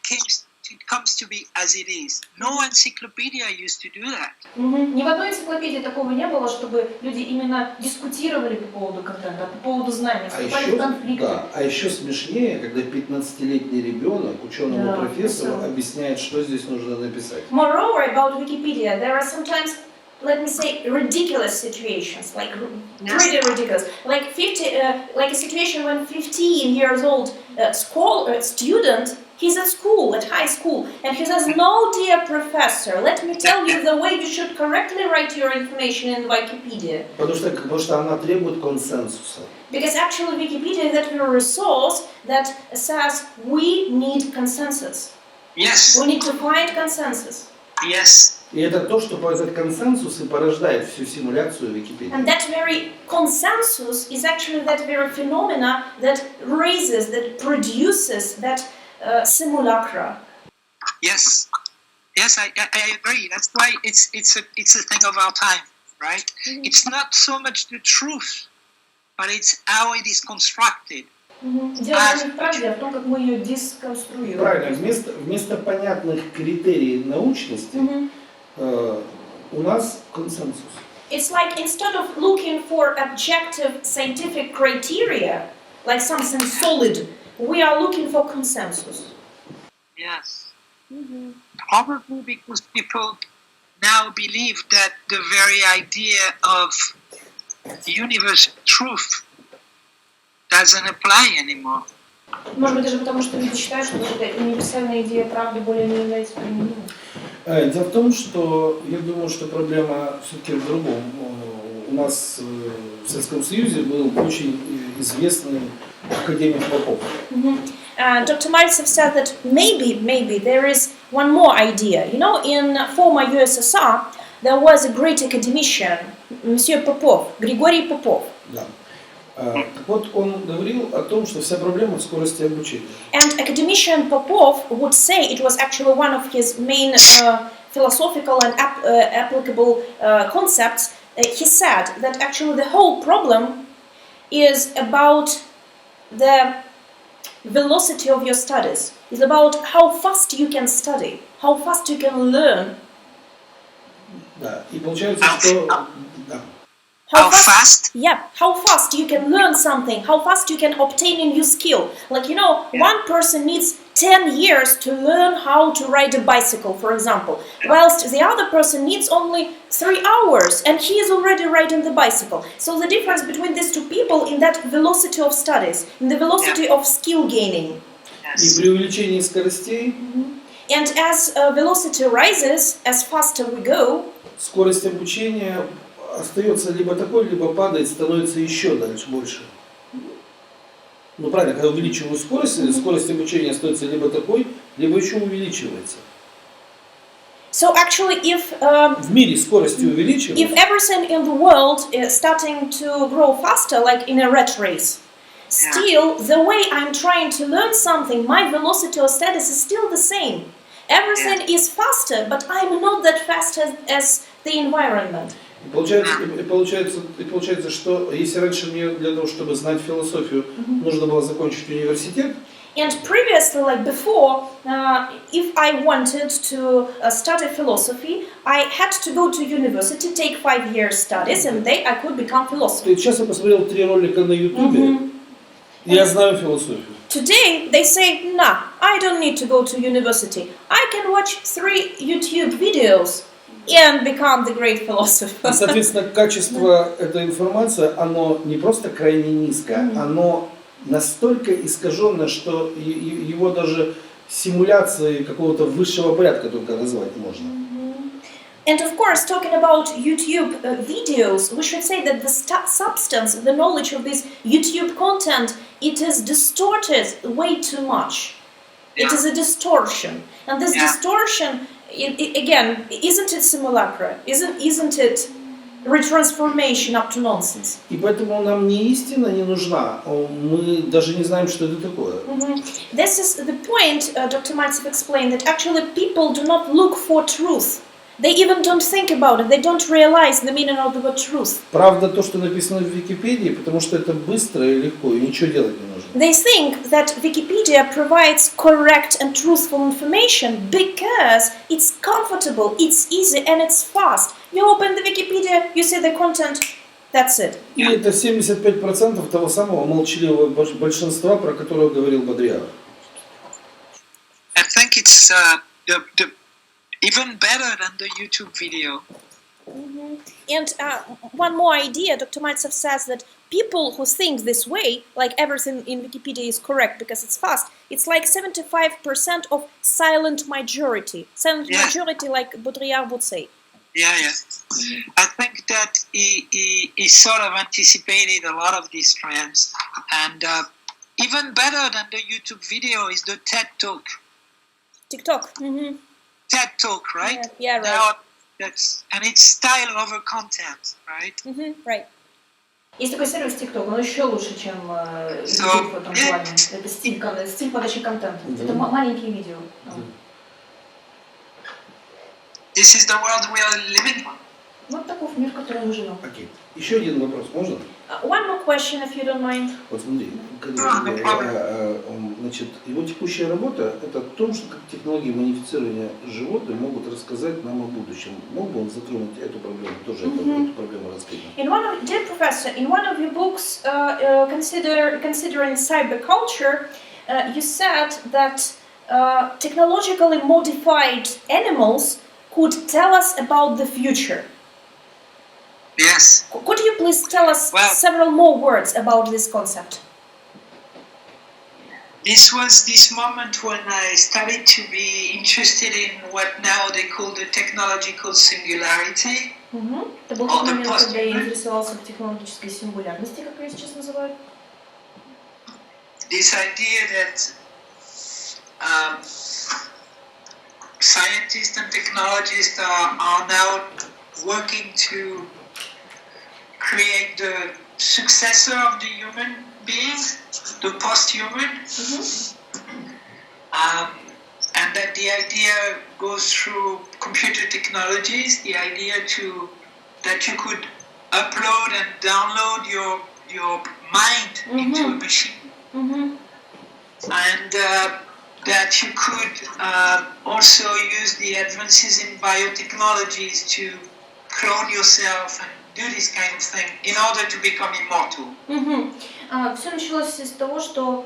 comes to be as it is. No encyclopedia used to do that.
Ни в одной энциклопедии такого не было, чтобы люди именно дискутировали по поводу контента, по поводу знаний, вступали в конфликты.
А еще смешнее, когда 15-летний ребенок ученому профессору объясняет, что здесь нужно написать.
Moreover, about Wikipedia, there are sometimes, let me say, ridiculous situations, like pretty ridiculous. Like like a situation when 15 years old student, he's at school, at high school, and he says, "No, dear professor, let me tell you the way you should correctly write your information in Wikipedia."
Потому что она требует консенсуса.
Because actually Wikipedia is that very resource that says we need consensus.
Yes.
We need to find consensus.
Yes.
И это то, что этот консенсус и порождает всю симуляцию Википедии.
And that very consensus is actually that very phenomena that raises, that produces that simulacra.
Yes. Yes, I agree. That's why it's a thing of our time, right? It's not so much the truth, but it's how it is constructed.
Дело не в правде, а в том, как мы ее дисконструируем.
Правильно. Вместо понятных критериев научности у нас консенсус.
It's like instead of looking for objective scientific criteria, like something solid, we are looking for consensus.
Yes. Probably because people now believe that the very idea of universal truth doesn't apply anymore.
Может быть, даже потому, что люди считают, что эта универсальная идея правды более не является применимой.
Дело в том, что я думаю, что проблема все-таки в другом. У нас в Советском Союзе был очень известный академик Попов.
Dr. Mальцев said that maybe there is one more idea. You know, in former USSR, there was a great academician, Monsieur Popov, Григорий Попов.
Да. Так вот, он говорил о том, что вся проблема в скорости обучения.
And academician Popov would say it was actually one of his main philosophical and applicable concepts. He said that actually the whole problem is about the velocity of your studies. It's about how fast you can study, how fast you can learn.
Да, и получается, что... Да.
How fast?
Yeah, how fast you can learn something, how fast you can obtain a new skill. Like, you know, one person needs 10 years to learn how to ride a bicycle, for example, whilst the other person needs only 3 hours and he is already riding the bicycle. So the difference between these two people in that velocity of studies, in the velocity of skill gaining.
И при увеличении скоростей
And as velocity rises, as faster we go,
скорость обучения остается либо такой, либо падает, становится еще дальше, больше. Ну правильно, когда увеличиваю скорость, скорость обучения остается либо такой, либо еще увеличивается.
so actually if
В мире скорости
if
увеличиваются,
everything in the world is starting to grow faster, like in a rat race, still the way I'm trying to learn something, my velocity of status is still the same. Everything is faster, but I'm not that fast as the environment.
и получается, что если раньше мне для того, чтобы знать философию, нужно было закончить университет,
And previously, like before, if I wanted to study philosophy, I had to go to university, take 5 years studies, and then I could become philosopher.
сейчас я посмотрел 3 ролика на ютубе, и я знаю философию.
Today, they say, nah, I don't need to go to university. I can watch 3 YouTube videos and become the great philosopher.
И, соответственно, качество этой информации, оно не просто крайне низкое, оно настолько искаженное, что его даже симуляцией какого-то высшего порядка только назвать можно.
And of course, talking about YouTube videos, we should say that the substance, the knowledge of this YouTube content, it is distorted way too much. It is a distortion. And this distortion, again, isn't it simulacra? Isn't it retransformation up to nonsense?
И поэтому нам не истина не нужна, мы даже не знаем, что это такое.
This is the point Dr. Mальцева explained, that actually people do not look for truth. They even don't think about it. They don't realize the meaning of the word truth.
Правда, то, что написано в Википедии, потому что это быстро и легко, и ничего делать не нужно.
They think that Wikipedia provides correct and truthful information because it's comfortable, it's easy, and it's fast. You open the Wikipedia, you see the content, that's it.
И это 75% того самого молчаливого большинства, про которое говорил Бодрийяр.
I think it's even better than the YouTube video.
And one more idea, Dr. Mальцев says that people who think this way, like everything in Wikipedia is correct because it's fast, it's like 75% of silent majority. Silent majority, like Boudrillard would say.
Yeah. I think that he sort of anticipated a lot of these trends. And even better than the YouTube video is the TED Talk.
TikTok.
TED Talk, right?
Yeah, right.
Now, and it's style over content, right?
Right.
Есть такой сервис TikTok, он еще лучше, чем YouTube в этом плане. Это стиль подачи контента. Это маленькие видео.
This is the world we are living in.
Вот таков мир, в котором мы живем.
Окей. Еще один вопрос, можно?
One more question, if you don't mind.
Вот смотри, значит, его текущая работа – это о том, что как технологии модифицирования животных могут рассказать нам о будущем. Мог бы он затронуть эту проблему, тоже эту проблему раскрыть?
Dear professor, in one of your books, considering cyberculture, you said that technologically modified animals could tell us about the future.
Yes.
Could you please tell us several more words about this concept?
This was this moment when I started to be interested in what now they call the technological singularity.
Это был тот момент, когда я интересовался в технологической сингулярности, как ее сейчас называют.
This idea that scientists and technologists are now working to create successor of the human being, the post-human, and that the idea goes through computer technologies, the idea that you could upload and download your mind into a machine, and that you could also use the advances in biotechnologies to clone yourself and do this kind of thing in order to become immortal.
Все началось с того, что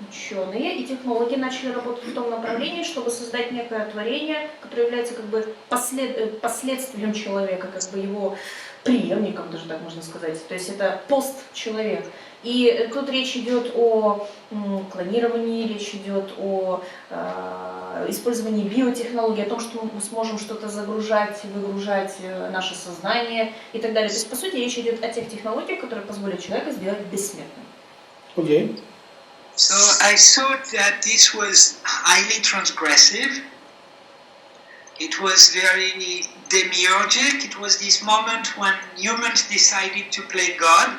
ученые и технологи начали работать в том направлении, чтобы создать некое творение, которое является как бы последствием человека, как бы его преемником, даже так можно сказать. То есть это постчеловек. И тут речь идет о клонировании, речь идет о использовании биотехнологий, о том, что мы сможем что-то загружать, выгружать наше сознание и так далее. То есть, по сути, речь идет о тех технологиях, которые позволят человека сделать бессмертным.
Okay.
So I thought that this was highly transgressive. It was very demiurgic. It was this moment when humans decided to play God,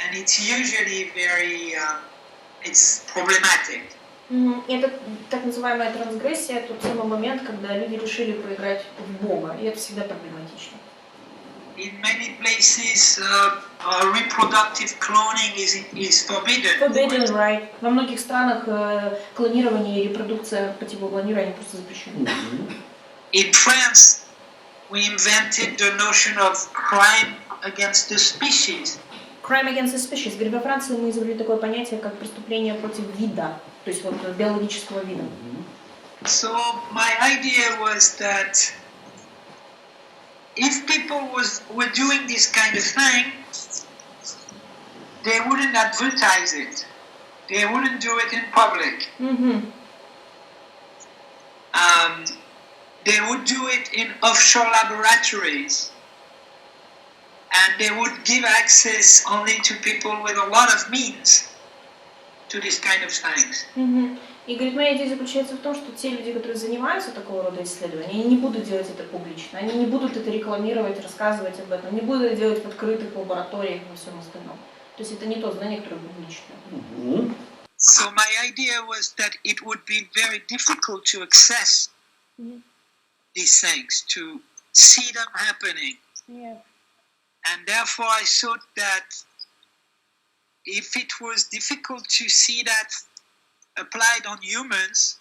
and it's usually very, it's problematic.
Это так называемая трансгрессия, тот самый момент, когда люди решили поиграть в Бога, и это всегда проблематично.
In many places, reproductive cloning is forbidden.
Forbidden, right. Во многих странах клонирование и репродукция по типу клонирования просто запрещены.
In France, we invented the notion of crime against the species.
Crime against the species. Говорит, во Франции мы изобрели такое понятие, как преступление против вида, то есть вот биологического вида.
So my idea was that if people were doing this kind of thing, they wouldn't advertise it. They wouldn't do it in public. They would do it in offshore laboratories. And they would give access only to people with a lot of means to this kind of things.
И говорит, моя идея заключается в том, что те люди, которые занимаются такого рода исследованиями, они не будут делать это публично, они не будут это рекламировать, рассказывать об этом, не будут это делать в открытых лабораториях и во всем остальном. То есть это не то знание, которое публичное.
So my idea was that it would be very difficult to access these things, to see them happening. And therefore I thought that if it was difficult to see that applied on humans,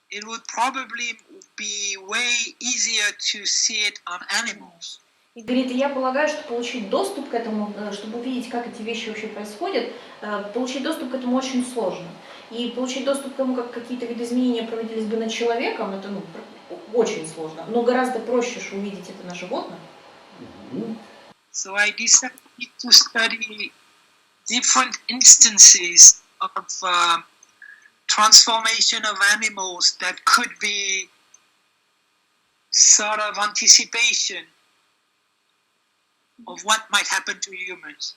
it would probably be way easier to see it on animals.
И говорит, я полагаю, что получить доступ к этому, чтобы увидеть, как эти вещи вообще происходят, получить доступ к этому очень сложно. И получить доступ к тому, как какие-то видоизменения проводились бы над человеком, это очень сложно. Но гораздо проще же увидеть это на животных.
So I decided to study different instances of transformation of animals that could be sort of anticipation of what might happen to humans.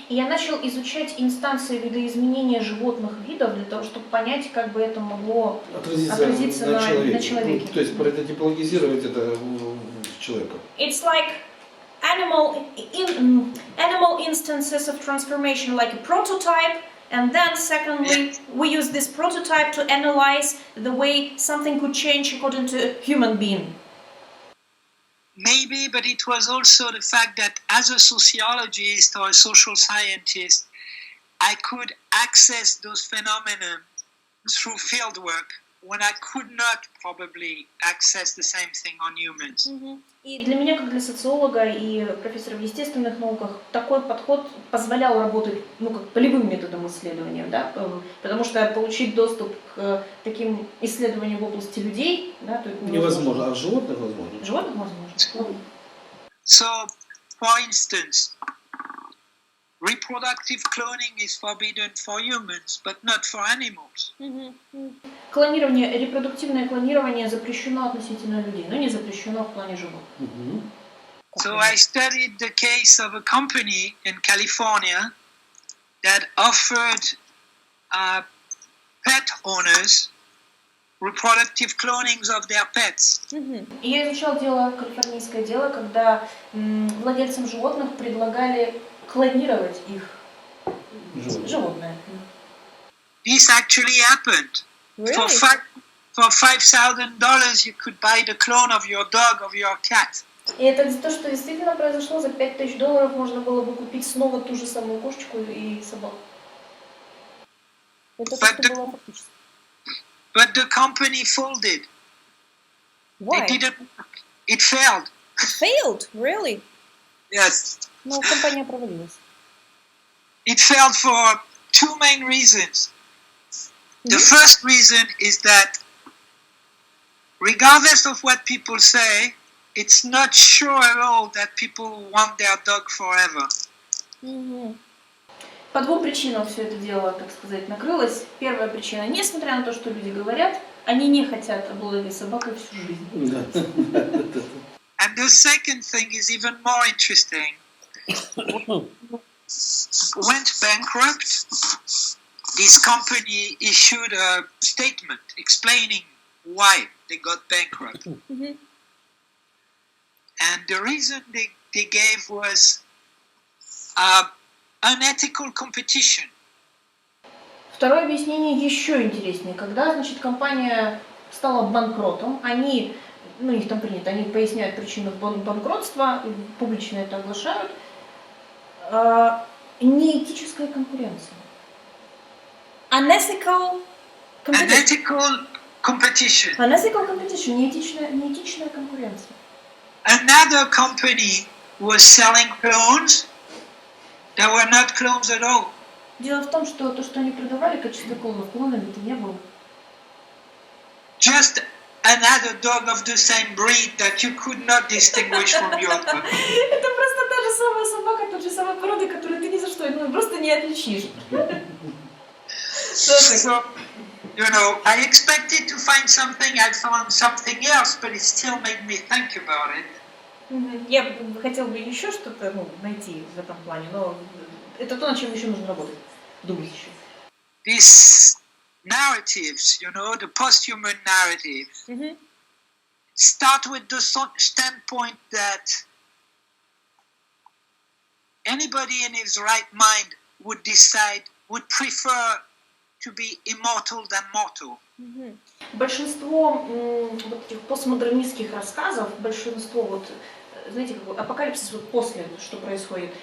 И я начал изучать инстанции видоизменения животных видов для того, чтобы понять, как бы это могло отразиться на человеке.
То есть прототипологизировать это человека.
It's like animal instances of transformation, like a prototype, and then secondly, we use this prototype to analyze the way something could change according to a human being.
Maybe, but it was also the fact that as a sociologist or a social scientist, I could access those phenomena through fieldwork when I could not probably access the same thing on humans.
И для меня, как для социолога и профессора в естественных науках, такой подход позволял работать, как полевым методом исследования, да, потому что получить доступ к таким исследованиям в области людей, да, то это
невозможно, а животных возможно.
Животных возможно.
So, for instance, reproductive cloning is forbidden for humans, but not for animals.
Клонирование, репродуктивное клонирование запрещено относительно людей, но не запрещено в плане животных.
So I studied the case of a company in California that offered pet owners reproductive clonings of their pets.
Я изучал калифорнийское дело, когда владельцам животных предлагали клонировать их животное.
This actually happened.
Really?
For $5,000 you could buy the clone of your dog or your cat.
И это то, что действительно произошло, за $5000 можно было бы купить снова ту же самую кошечку и собаку.
Это то, что было фактически.
But the company folded.
Why?
It failed.
It failed? Really?
Yes.
Ну, компания провалилась.
It failed for two main reasons. The first reason is that regardless of what people say, it's not sure at all that people want their dog forever.
По двум причинам все это дело, так сказать, накрылось. Первая причина, несмотря на то, что люди говорят, они не хотят обладать собакой всю жизнь.
And the second thing is even more interesting. Went bankrupt. This company issued a statement explaining why they got bankrupt. And the reason they gave was unethical competition.
Второе объяснение еще интереснее. Когда, значит, компания стала банкротом, они, ну, их там принято, они поясняют причину банкротства, публично это оглашают, неэтическая конкуренция.
Unethical
competition.
Unethical competition, неэтичная конкуренция.
Another company was selling clones that were not clones at all.
Дело в том, что то, что они продавали, качество клонами это не было.
Just another dog of the same breed that you could not distinguish from your dog.
Это просто та же самая собака, та же самая порода, которую ты ни за что, ну, просто не отличишь.
So, you know, I expected to find something, I found something else, but it still made me think about it.
Я хотел бы еще что-то найти в этом плане, но это то, над чем еще нужно работать, думать еще.
These narratives, you know, the post-human narratives, start with the standpoint that anybody in his right mind would prefer to be immortal than mortal.
Большинство вот этих постмодернистских рассказов, большинство вот, знаете, как апокалипсис вот после, что происходит,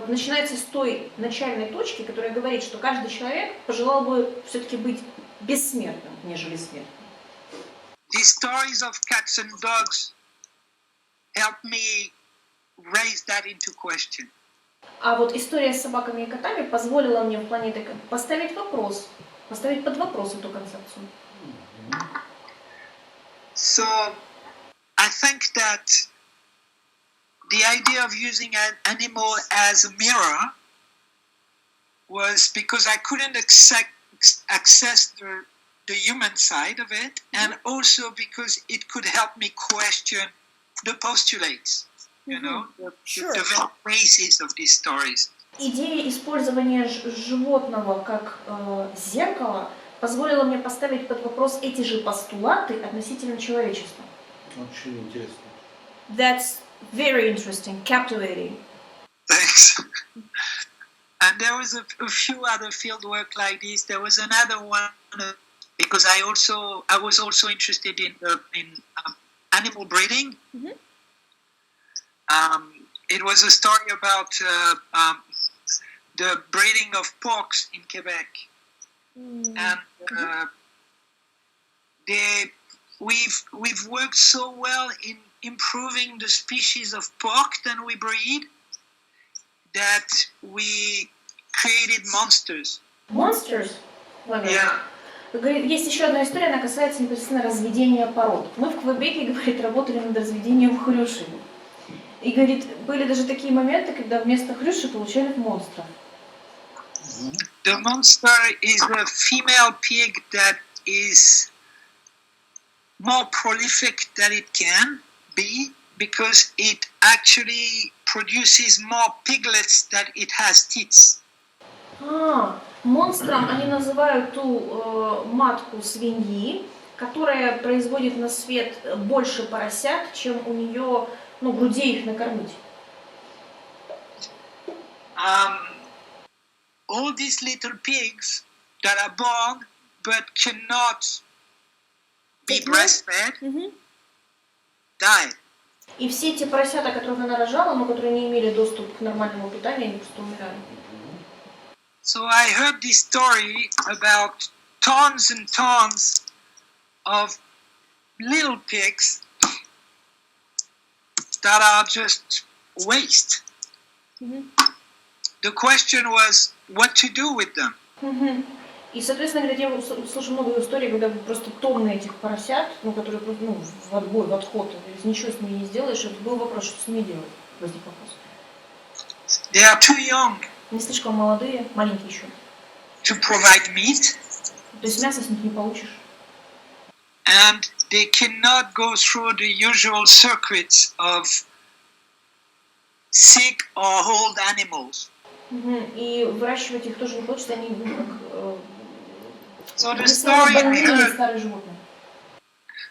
начинается с той начальной точки, которая говорит, что каждый человек пожелал бы все-таки быть бессмертным, нежели смертным.
These stories of cats and dogs helped me raise that into question.
А вот история с собаками и котами позволила мне в плане поставить под вопрос эту концепцию.
So, I think that the idea of using an animal as a mirror was because I couldn't access the human side of it, and also because it could help me question the postulates, you know, the very basis of these stories.
Идея использования животного как зеркала позволила мне поставить под вопрос эти же постулаты относительно человечества.
Очень интересно.
That's very interesting, captivating.
Thanks. And there was a few other field work like this. There was another one because I was also interested in animal breeding. It was a story about the breeding of porks in Quebec. And we've worked so well in improving the species of pork that we breed that we created monsters.
Monsters?
Yeah.
Говорит, есть еще одна история, она касается непосредственно разведения пород. Мы в Квебеке, говорит, работали над разведением хрюшей. И, говорит, были даже такие моменты, когда вместо хрюши получали монстров.
The monster is a female pig that is more prolific than it can be because it actually produces more piglets than it has teats.
Монстром они называют ту матку свиньи, которая производит на свет больше поросят, чем у нее, грудей их накормить.
all these little pigs that are born but cannot be breastfed die.
И все эти поросята, которых она рожала, но которые не имели доступ к нормальному питанию, они просто умирали.
So I heard this story about tons and tons of little pigs that are just waste. The question was what to do with them.
И, соответственно, говорят, я услышал много историй, когда просто тонны этих поросят, которые в отбой, в отход, ничего с ними не сделаешь. Это был вопрос, что с ними делать. Возник вопрос.
They are too young.
Они слишком молодые, маленькие еще.
To provide meat.
То есть мясо с них не получишь.
And they cannot go through the usual circuits of sick or old animals.
И выращивать их тоже не хочется, они
So
как
the story I heard,
старые животные.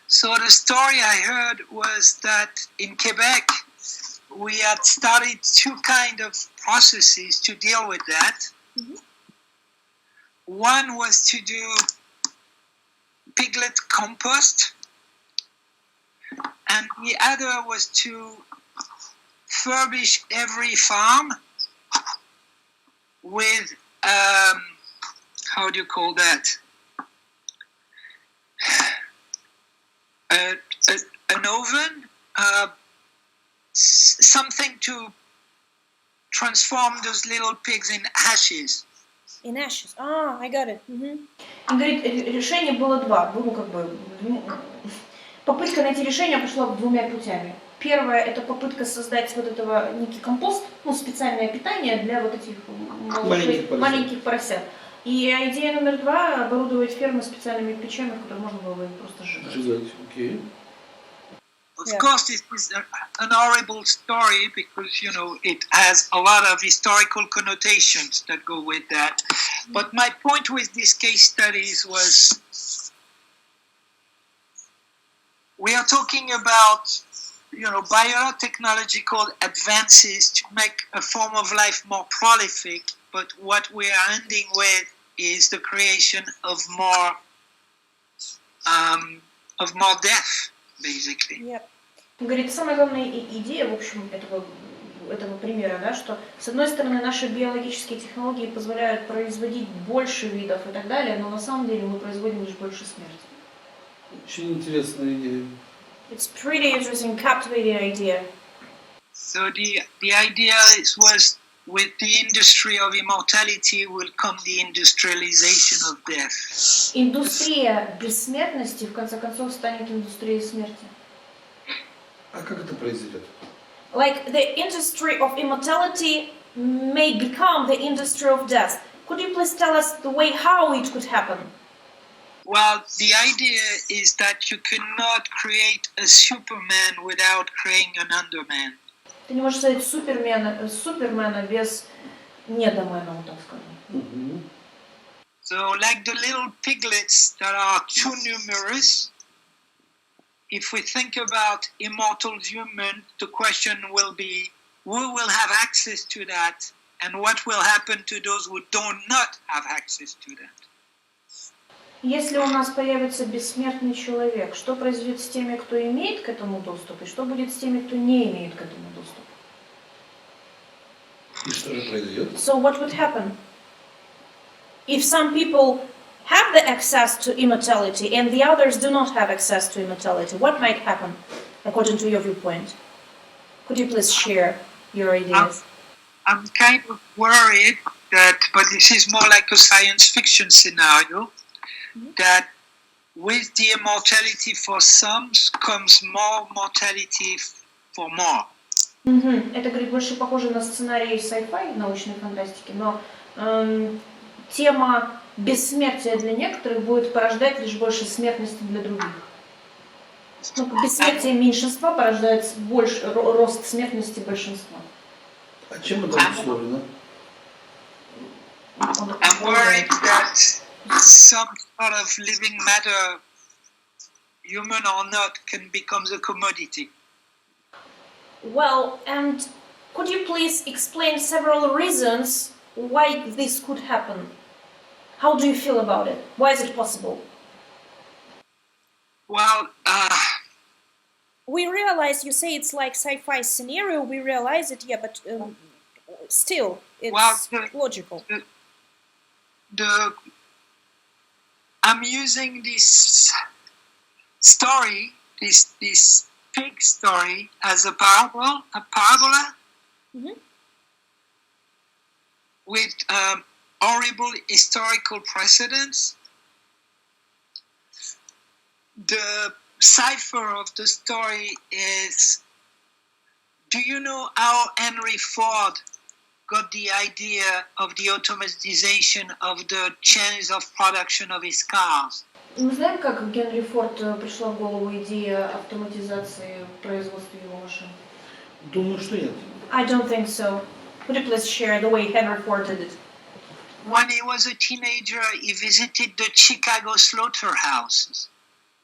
so the story I heard was that in Quebec we had started two kind of processes to deal with that. One was to do piglet compost, and the other was to furbish every farm with how do you call that? An oven, something to transform those little pigs in ashes.
In ashes. Ah, I got it.
И говорит, решение было два. Попытка найти решение пошла двумя путями. Первое, это попытка создать вот этого некий компост, специальное питание для вот этих маленьких поросят. И идея номер два, оборудовать фермы специальными печами, в которых можно было бы их просто сжигать.
Okay.
Of course, it is an horrible story because, it has a lot of historical connotations that go with that. But my point with these case studies was we are talking about, biotechnological advances to make a form of life more prolific, but what we are ending with is the creation of more death. Basically.
Yep. Говорит, самая главная идея, в общем, этого примера, да, что с одной стороны наши биологические технологии позволяют производить больше видов и так далее, но на самом деле мы производим лишь больше смерти.
Очень интересная идея.
It's pretty interesting, captivating idea.
So the idea was with the industry of immortality will come the industrialization of death.
Индустрия бессмертности в конце концов станет индустрией смерти.
А как это произойдет?
Like the industry of immortality may become the industry of death. Could you please tell us the way how it could happen?
Well, the idea is that you cannot create a Superman without creating an Underman.
Ты не можешь создать Супермена без недомена, вот так скажем.
So, like the little piglets that are too numerous, if we think about immortal human, the question will be, who will have access to that, and what will happen to those who do not have access to that?
Если у нас появится бессмертный человек, что произойдет с теми, кто имеет к этому доступ, и что будет с теми, кто не имеет к этому доступ?
И что же произойдет?
So what would happen? If some people have the access to immortality and the others do not have access to immortality, what might happen according to your viewpoint? Could you please share your ideas?
I'm kind of worried that, but this is more like a science fiction scenario, that with the immortality for some comes more mortality for more.
Это, говорит, больше похоже на сценарий sci-fi, научной фантастики, но тема бессмертия для некоторых будет порождать лишь больше смертности для других. Бессмертие меньшинства порождает больше рост смертности большинства.
А чем это обусловлено?
I'm worried that some sort of living matter, human or not, can become a commodity.
Well, and Could you please explain several reasons why this could happen? How do you feel about it? Why is it possible?
Well,
We realize you say it's like sci-fi scenario. We realize it, yeah, but still, it's logical.
I'm using this story, this pig story, as a parabola, with horrible historical precedents. The cipher of the story is, do you know how Henry Ford got the idea of the automatization of the chains of production of his cars?
Мы знаем, как Генри Форд пришла в голову идея автоматизации производства его машин?
Думаю, что нет.
I don't think so. Could you please share the way Henry Ford did it?
When he was a teenager, he visited the Chicago slaughterhouses.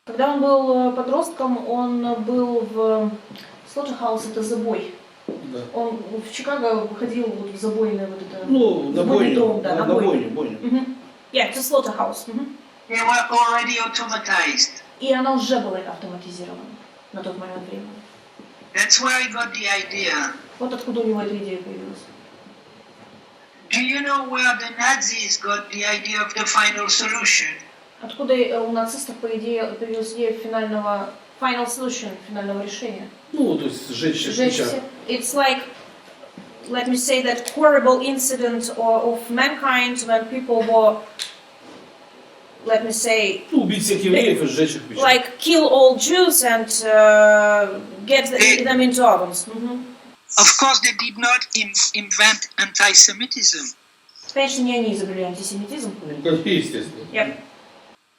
Когда он был подростком, он был в Slaughterhouse, это забой.
Да.
Он в Чикаго ходил вот в забойный вот это.
Ну, на
забойный
бойню.
дом, да, на бойню.
бойню.
Yeah, it's a slaughterhouse.
They were already automatized.
И она уже была автоматизирована на тот момент времени.
That's where he got the idea.
Вот откуда у него эта идея появилась.
Do you know where the Nazis got the idea of the final solution?
Откуда у нацистов появилась идея final solution, финального решения?
Ну, то есть сжечь
все.
It's like, let me say, that horrible incident of mankind when people were, let me say,
Ну, убить всех евреев и сжечь их печать.
like kill all Jews and get them into ovens.
Of course, they did not invent anti-Semitism,
Конечно, не они изобрели антисемитизм.
Естественно.
Yep.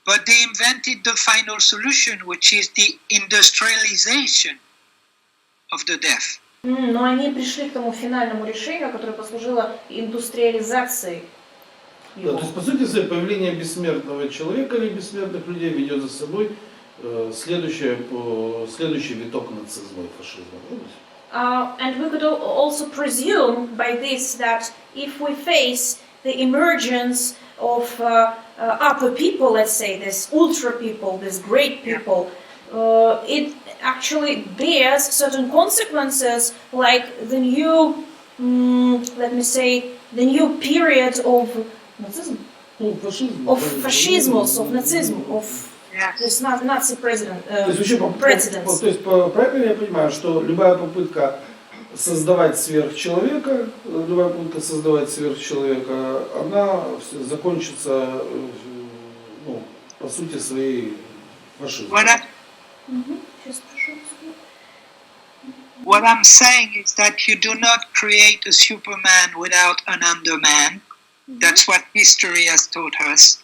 but they invented the final solution, which is the industrialization of the death.
Но они пришли к тому финальному решению, которое послужило индустриализацией
Да, то есть, по сути, появление бессмертного человека или бессмертных людей ведет за собой следующий виток нацизма и фашизма.
And we could also presume by this that if we face the emergence of upper people, let's say, this ultra people, this great people, it actually bears certain consequences, like the new, let me say, the new period of Nazism? Of fascism, of Nazism, of this Nazi president.
То есть, правильно я понимаю, что любая попытка создавать сверхчеловека, она закончится, ну, по сути своей фашизмом.
What I'm saying is that you do not create a Superman without an Underman. That's what history has taught us.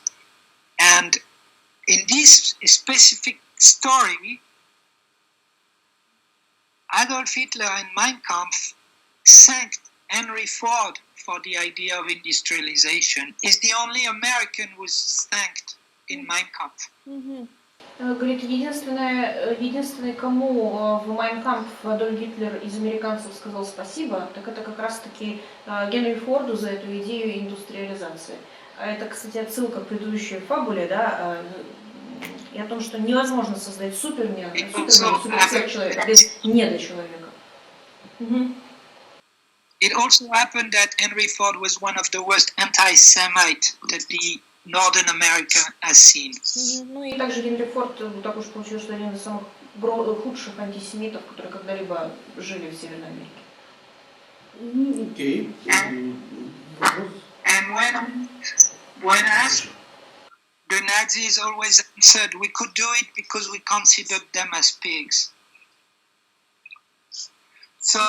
And in this specific story, Adolf Hitler in Mein Kampf thanked Henry Ford for the idea of industrialization. He's the only American who's thanked in Mein Kampf.
Говорит, единственный, кому в Mein Kampf Адольф Гитлер из американцев сказал спасибо, так это как раз-таки Генри Форду за эту идею индустриализации. Это, кстати, отсылка к предыдущей фабуле, да, и о том, что невозможно создать суперсверхчеловека без недочеловека.
It also happened that Henry Ford was one of the worst anti-Semites that the Northern America has seen.
Ну и также Генри Форд, так уж получилось, что один из самых худших антисемитов, которые когда-либо жили в Северной Америке.
Окей.
And when asked, the Nazis always answered, we could do it because we considered them as pigs. So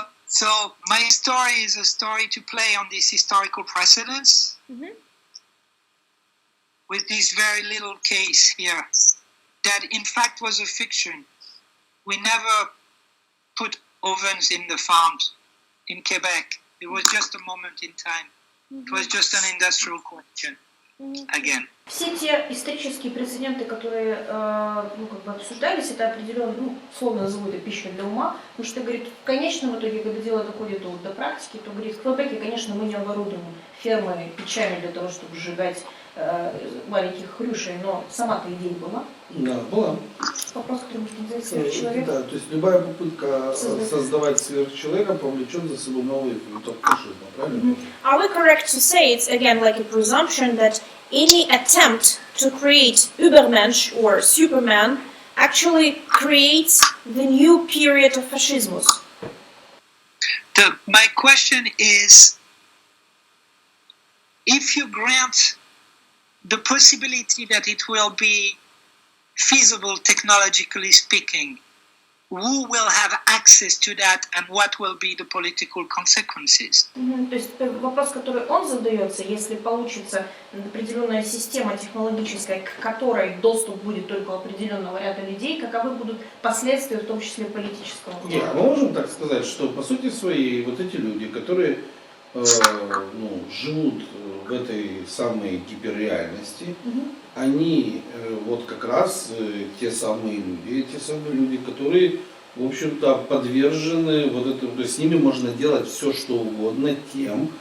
my story is a story to play on these historical precedents. With this very little case here, that in fact was a fiction. We never put ovens in the farms in Quebec. It was just a moment in time. It was just an industrial question. again.
Все те исторические прецеденты, которые обсуждались, это определенно, условно назову это пищей для ума, потому что, говорит, в конечном итоге, когда дело доходит до практики, то, говорит, в Квебеке, конечно, мы не оборудованы фермами, печами для того, чтобы сжигать маленьких хрюшей, но сама-то идея была.
Да, была.
Вопрос, который может называть сверхчеловек.
Да, то есть любая попытка создавать сверхчеловека повлечет за собой новый виток фашизма, правильно?
Are we correct to say it's again like a presumption that any attempt to create Übermensch or Superman actually creates the new period of fascismus?
My question is, if you grant the possibility that it will be feasible technologically speaking, who will have access to that and what will be the political consequences?
То есть вопрос, который он задается, если получится определенная система технологическая, к которой доступ будет только у определенного ряда людей, каковы будут последствия, в том числе политического?
Мы можем так сказать, что по сути своей вот эти люди, которые живут в этой самой гиперреальности, они вот как раз те самые люди, которые, в общем-то, подвержены вот этому, то есть с ними можно делать все, что угодно тем,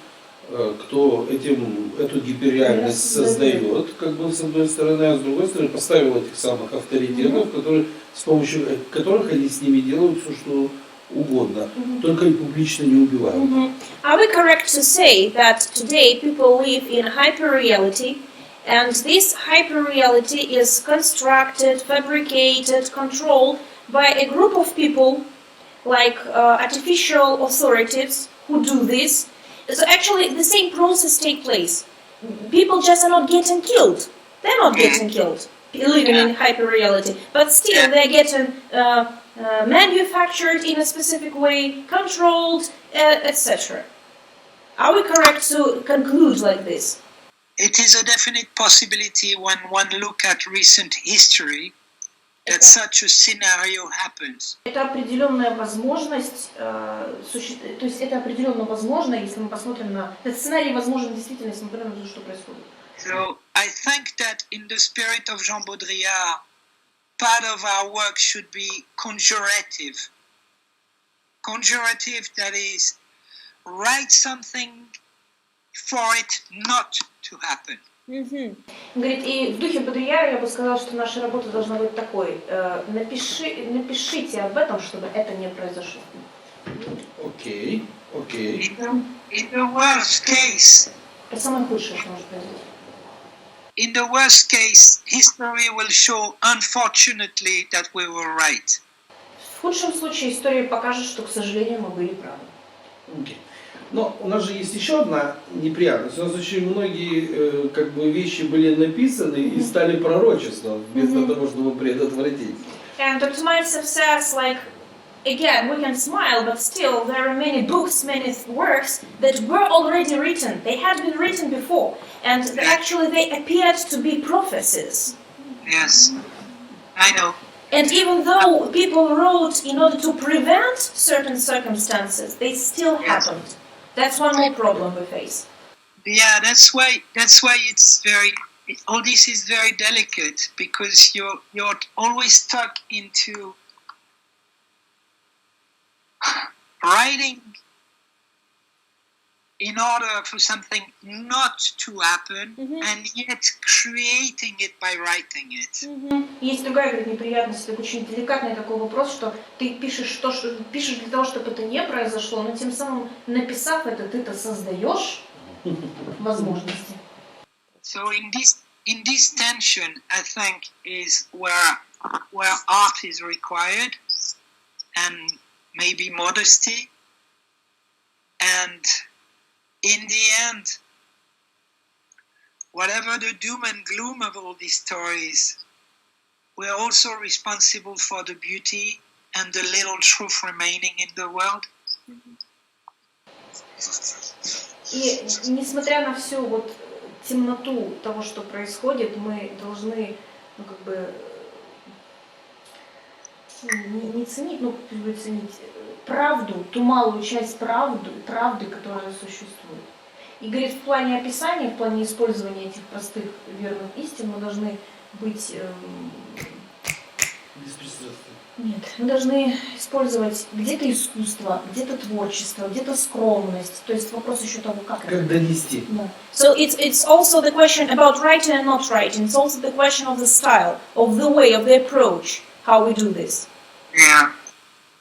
кто эту гиперреальность создает, как бы с одной стороны, а с другой стороны поставил этих самых авторитетов, которые, с помощью которых они с ними делают все, что угодно, только и публично не убивают.
Are we correct to say that today people live in hyperreality, and this hyperreality is constructed, fabricated, controlled by a group of people, like artificial authorities, who do this? So actually, the same process takes place. People just are not getting killed. They're not getting killed, living in hyperreality, but still they're getting manufactured in a specific way, controlled, etc. Are we correct to conclude like this?
It is a definite possibility when one look at recent history that such a scenario happens.
Это определенная возможность, то есть это определенно возможно, если мы посмотрим на этот сценарий, возможен действительно, если мы посмотрим на то, что происходит.
So I think that in the spirit of Ж.Бодрийяр, part of our work should be conjurative. Conjurative, that is, write something for it not to happen.
Говорит, и в духе Бодрийяра я бы сказала, что наша работа должна быть такой. Напишите об этом, чтобы это не произошло.
Окей.
In the worst case,
Это самое худшее, что может произойти.
in the worst case, history will show, unfortunately, that we were right.
В худшем случае история покажет, что, к сожалению, мы были правы.
Но у нас же есть еще одна неприятность. У нас очень многие вещи были написаны и стали пророчеством, вместо того, чтобы предотвратить.
And Dr. Mальцев says, like, again, we can smile, but still there are many books, many works that were already written. They had been written before, and actually they appeared to be prophecies.
Yes, I know.
And even though people wrote in order to prevent certain circumstances, they still happened. That's one more problem we face.
Yeah, that's why it's all this is very delicate, because you're always stuck into writing in order for something not to happen, and yet creating it by writing it.
Есть другая, говорит, неприятность, это очень деликатный такой вопрос, что ты пишешь для того, чтобы это не произошло, но тем самым, написав это, ты-то создаешь возможности.
So in this tension, I think, is where art is required, and maybe modesty, and in the end, whatever the doom and gloom of all these stories, we're also responsible for the beauty and the little truth remaining in the world.
И несмотря на всю вот темноту того, что происходит, мы должны, не ценить, ценить правду, ту малую часть правды, которая существует. И говорит, в плане описания, в плане использования этих простых верных истин мы должны быть...
Беспристрастно.
Нет, мы должны использовать где-то искусство, где-то творчество, где-то скромность. То есть вопрос еще того, как это.
Как донести.
Да.
So it's also the question about writing and not writing. It's also the question of the style, of the way, of the approach, how we do this.
Yeah,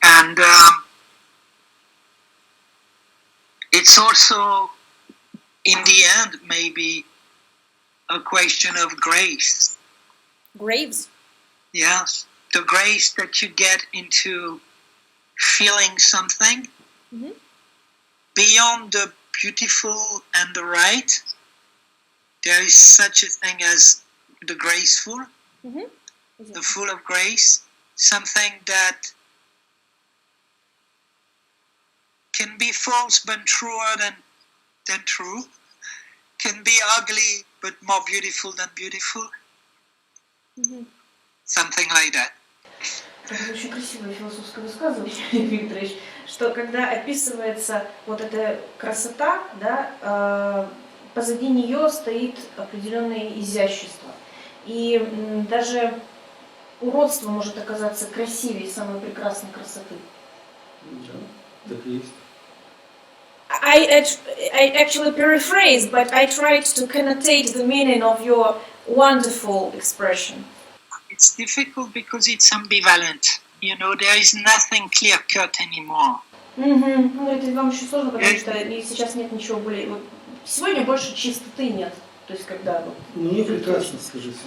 and it's also, in the end, maybe a question of grace.
Graves?
Yes, the grace that you get into feeling something beyond the beautiful and the right. There is such a thing as the graceful, the full of grace, something that can be false but truer than true, can be ugly but more beautiful than beautiful, something like that.
Это очень красивое философское высказывание, Викторович, что когда описывается вот эта красота, да, позади нее стоит определенное изящество. И даже уродство может оказаться красивее самой прекрасной красоты.
Да, так и есть.
I actually paraphrase, but I tried to connotate the meaning of your wonderful expression.
It's difficult because it's ambivalent. You know, there is nothing clear-cut anymore.
Ну, это вам очень сложно, потому что сейчас нет ничего более... Вот, сегодня больше чистоты нет. То есть, когда... Вот,
Мне прекрасно, скажите.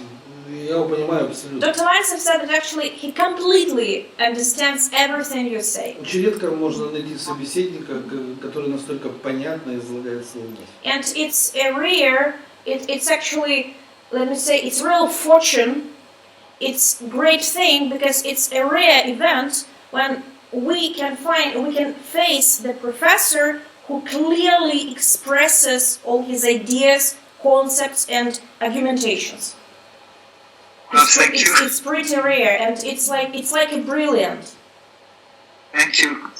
Я его понимаю абсолютно.
Dr. Mальцев said that actually he completely understands everything you say.
Очень редко можно найти собеседника, который настолько понятно излагает свою мысль.
And it's a rare, it's actually, let me say, it's real fortune. It's a great thing because it's a rare event when we can face the professor who clearly expresses all his ideas, concepts, and argumentations.
Well, thank you.
It's pretty rare, and it's like a brilliant.
Thank you.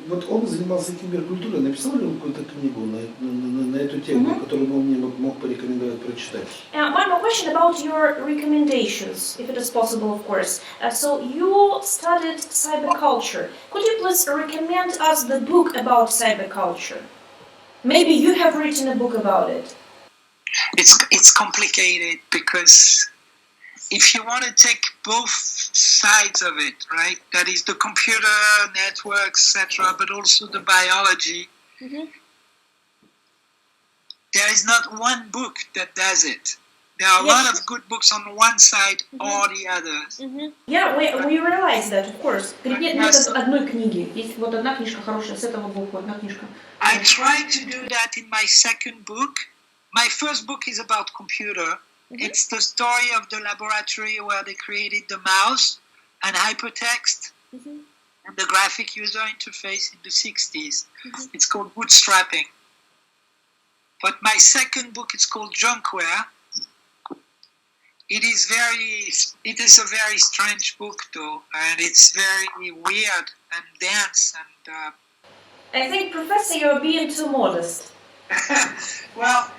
Вот он занимался киберкультурой. Написал ли он какую-то книгу на эту тему, которую он мне мог порекомендовать прочитать?
One more question about your recommendations, if it is possible, of course. So you studied cyberculture. Could you please recommend us the book about cyberculture? Maybe you have written a book about it.
It's complicated because if you want to take both sides of it, right, that is the computer networks, etc., but also the biology, there is not one book that does it. There are a lot of good books on one side or the others.
Yeah, we realize that, of course.
Нет одной книги. Есть вот одна книжка хорошая, с этого боку одна книжка.
I tried to do that in my second book. My first book is about computer. It's the story of the laboratory where they created the mouse and hypertext and the graphic user interface in the 60s. It's called Bootstrapping. But my second book is called Junkware. It is a very strange book though, and it's very weird and dense and
I think, Professor, you're being too modest.
well,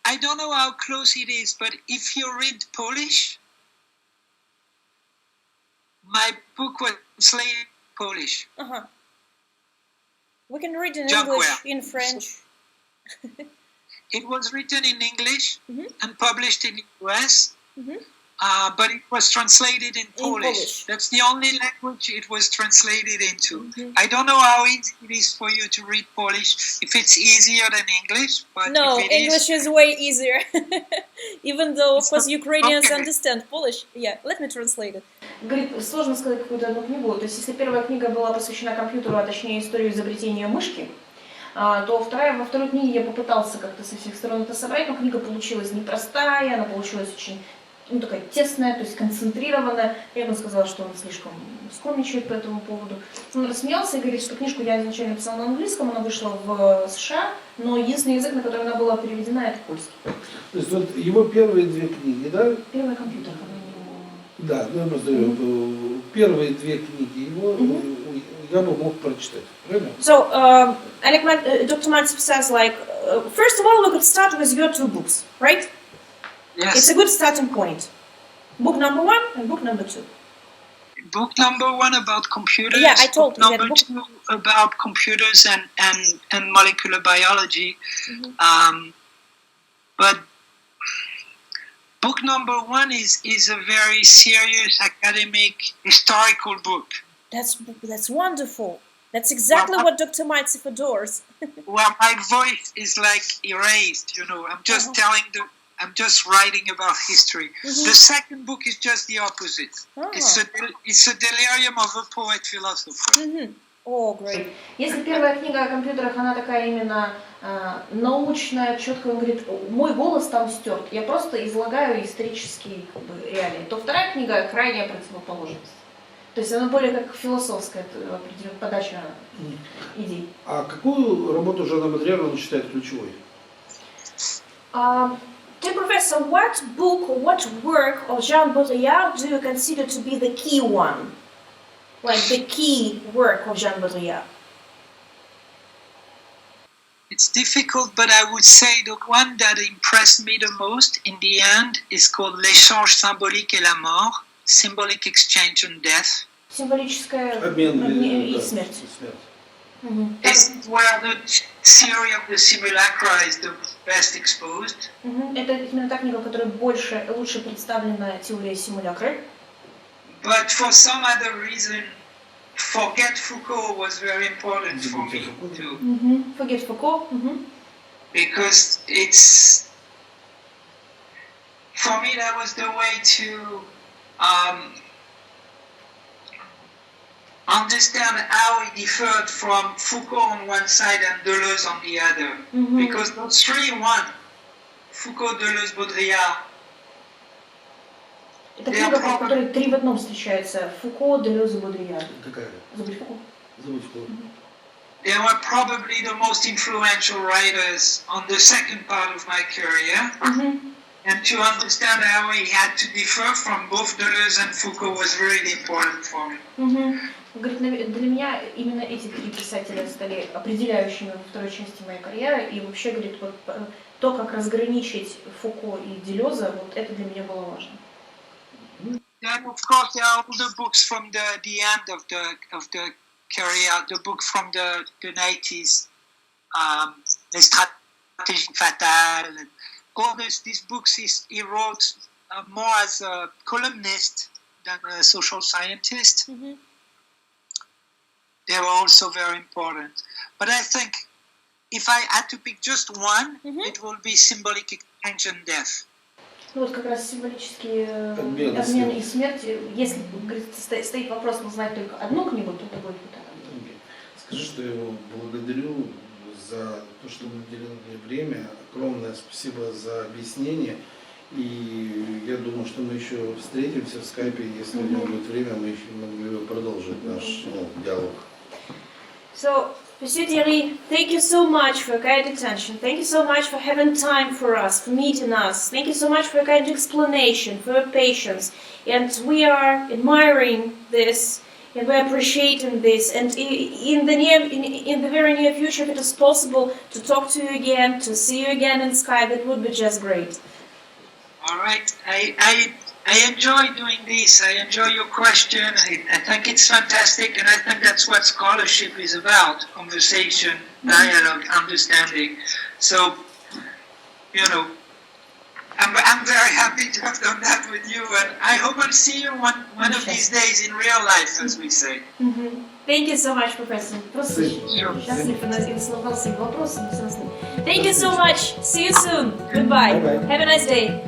I don't know how close it is, but if you read Polish, my book was translated in Polish.
We can read in
Junkware.
English, in French.
It was written in English and published in the US, but it was translated in Polish. That's the only language it was translated into. I don't know how easy it is for you to read Polish, if it's easier than English, but
No,
if it
English is way easier. Even though, of course, Ukrainians understand Polish. Yeah, let me translate it.
Говорит, сложно сказать какую-то одну книгу. То есть, если первая книга была посвящена компьютеру, а точнее истории изобретения мышки, то во второй книге я попытался как-то со всех сторон это собрать, но книга получилась непростая, она получилась очень такая тесная, то есть концентрированная. Я бы сказала, что он слишком скромничает по этому поводу. Он рассмеялся и говорит, что книжку я изначально написала на английском, она вышла в США, но единственный язык, на который она была переведена, это польский.
То есть вот его первые две книги, да?
Первый компьютер.
Да, ну я просто говорю, первые две книги его, я бы мог прочитать. Правильно?
So, Dr. Mальцев says, like, first of all, we could start with your two books, right?
Yes.
It's a good starting point. Book number 1 and book number 2.
Book number 1 about computers.
Yeah, I told you that
Number 2 about computers and molecular biology. But book number 1 is a very serious academic historical book.
That's wonderful. That's exactly what Dr. Mальцев adores.
Well, my voice is like erased, you know. I'm just writing about history. The second book is just the opposite. It's a delirium of a poet philosopher.
Oh, great.
Если первая книга о компьютерах, она такая именно научная, четкая, он говорит, мой голос там стерт, я просто излагаю исторические реалии, то вторая книга крайняя противоположность. То есть она более как философская подача идей.
А какую работу Ж.Бодрийяра он считает ключевой?
Dear Professor, what book or what work of Ж.Бодрийяр do you consider to be the key one? Like the key work of Ж.Бодрийяр?
It's difficult, but I would say the one that impressed me the most in the end is called L'échange symbolique et la mort, symbolic exchange and death.
Символическая
Обмен
и смерть.
This is where the theory of the simulacra is the best exposed.
Это именно та книга, в которой лучше представлена теория симулякры.
But for some other reason, Forget Foucault was very important for me too.
Forget Foucault.
Because it's, for me, that was the way to understand how he differed from Foucault on one side and Deleuze on the other. Because those three in one, Foucault, Deleuze, Baudrillard.
Это книга, в которой три в одном встречаются. Фуко, Делез и Бодрийяр.
Какая?
Забудь Фуко.
Забудь Фуко.
They were probably the most influential writers on the second part of my career. And to understand how he had to differ from both Deleuze and Foucault was really important for me.
Говорит, для меня именно эти три писателя стали определяющими во второй части моей карьеры. И вообще, говорит, вот то, как разграничить Фуко и Делеза, вот это для меня было важно.
Then, of course, there are all the books from the end of the career, the book from the 90s, Les Stratégies Fatales, and all these books he wrote more as a columnist than a social scientist. They were also very important. But I think if I had to pick just one, it will be Symbolic Exchange and Death.
Ну вот как раз символический обмен и смерть. Если, говорит, стоит вопрос назвать только одну книгу, то это будет вот это.
Скажи, что я его благодарю за то, что вы уделили мне время. Огромное спасибо за объяснение. И я думаю, что мы еще встретимся в скайпе, если у него будет время, мы еще могли бы продолжить наш диалог.
So, Monsieur Thierry, thank you so much for your kind attention. Thank you so much for having time for us, for meeting us. Thank you so much for your kind explanation, for your patience. And we are admiring this, and we're appreciating this. And in the very near future, if it is possible to talk to you again, to see you again in Skype, it would be just great.
All right. I enjoy doing this. I enjoy your question. I think it's fantastic, and I think that's what scholarship is about: conversation, dialogue, understanding. So, you know, I'm very happy to have done that with you, and I hope I'll see you one of these days in real life, as we say.
Thank you so much, Professor. Thank you so much. See you soon. Goodbye. Have a nice day.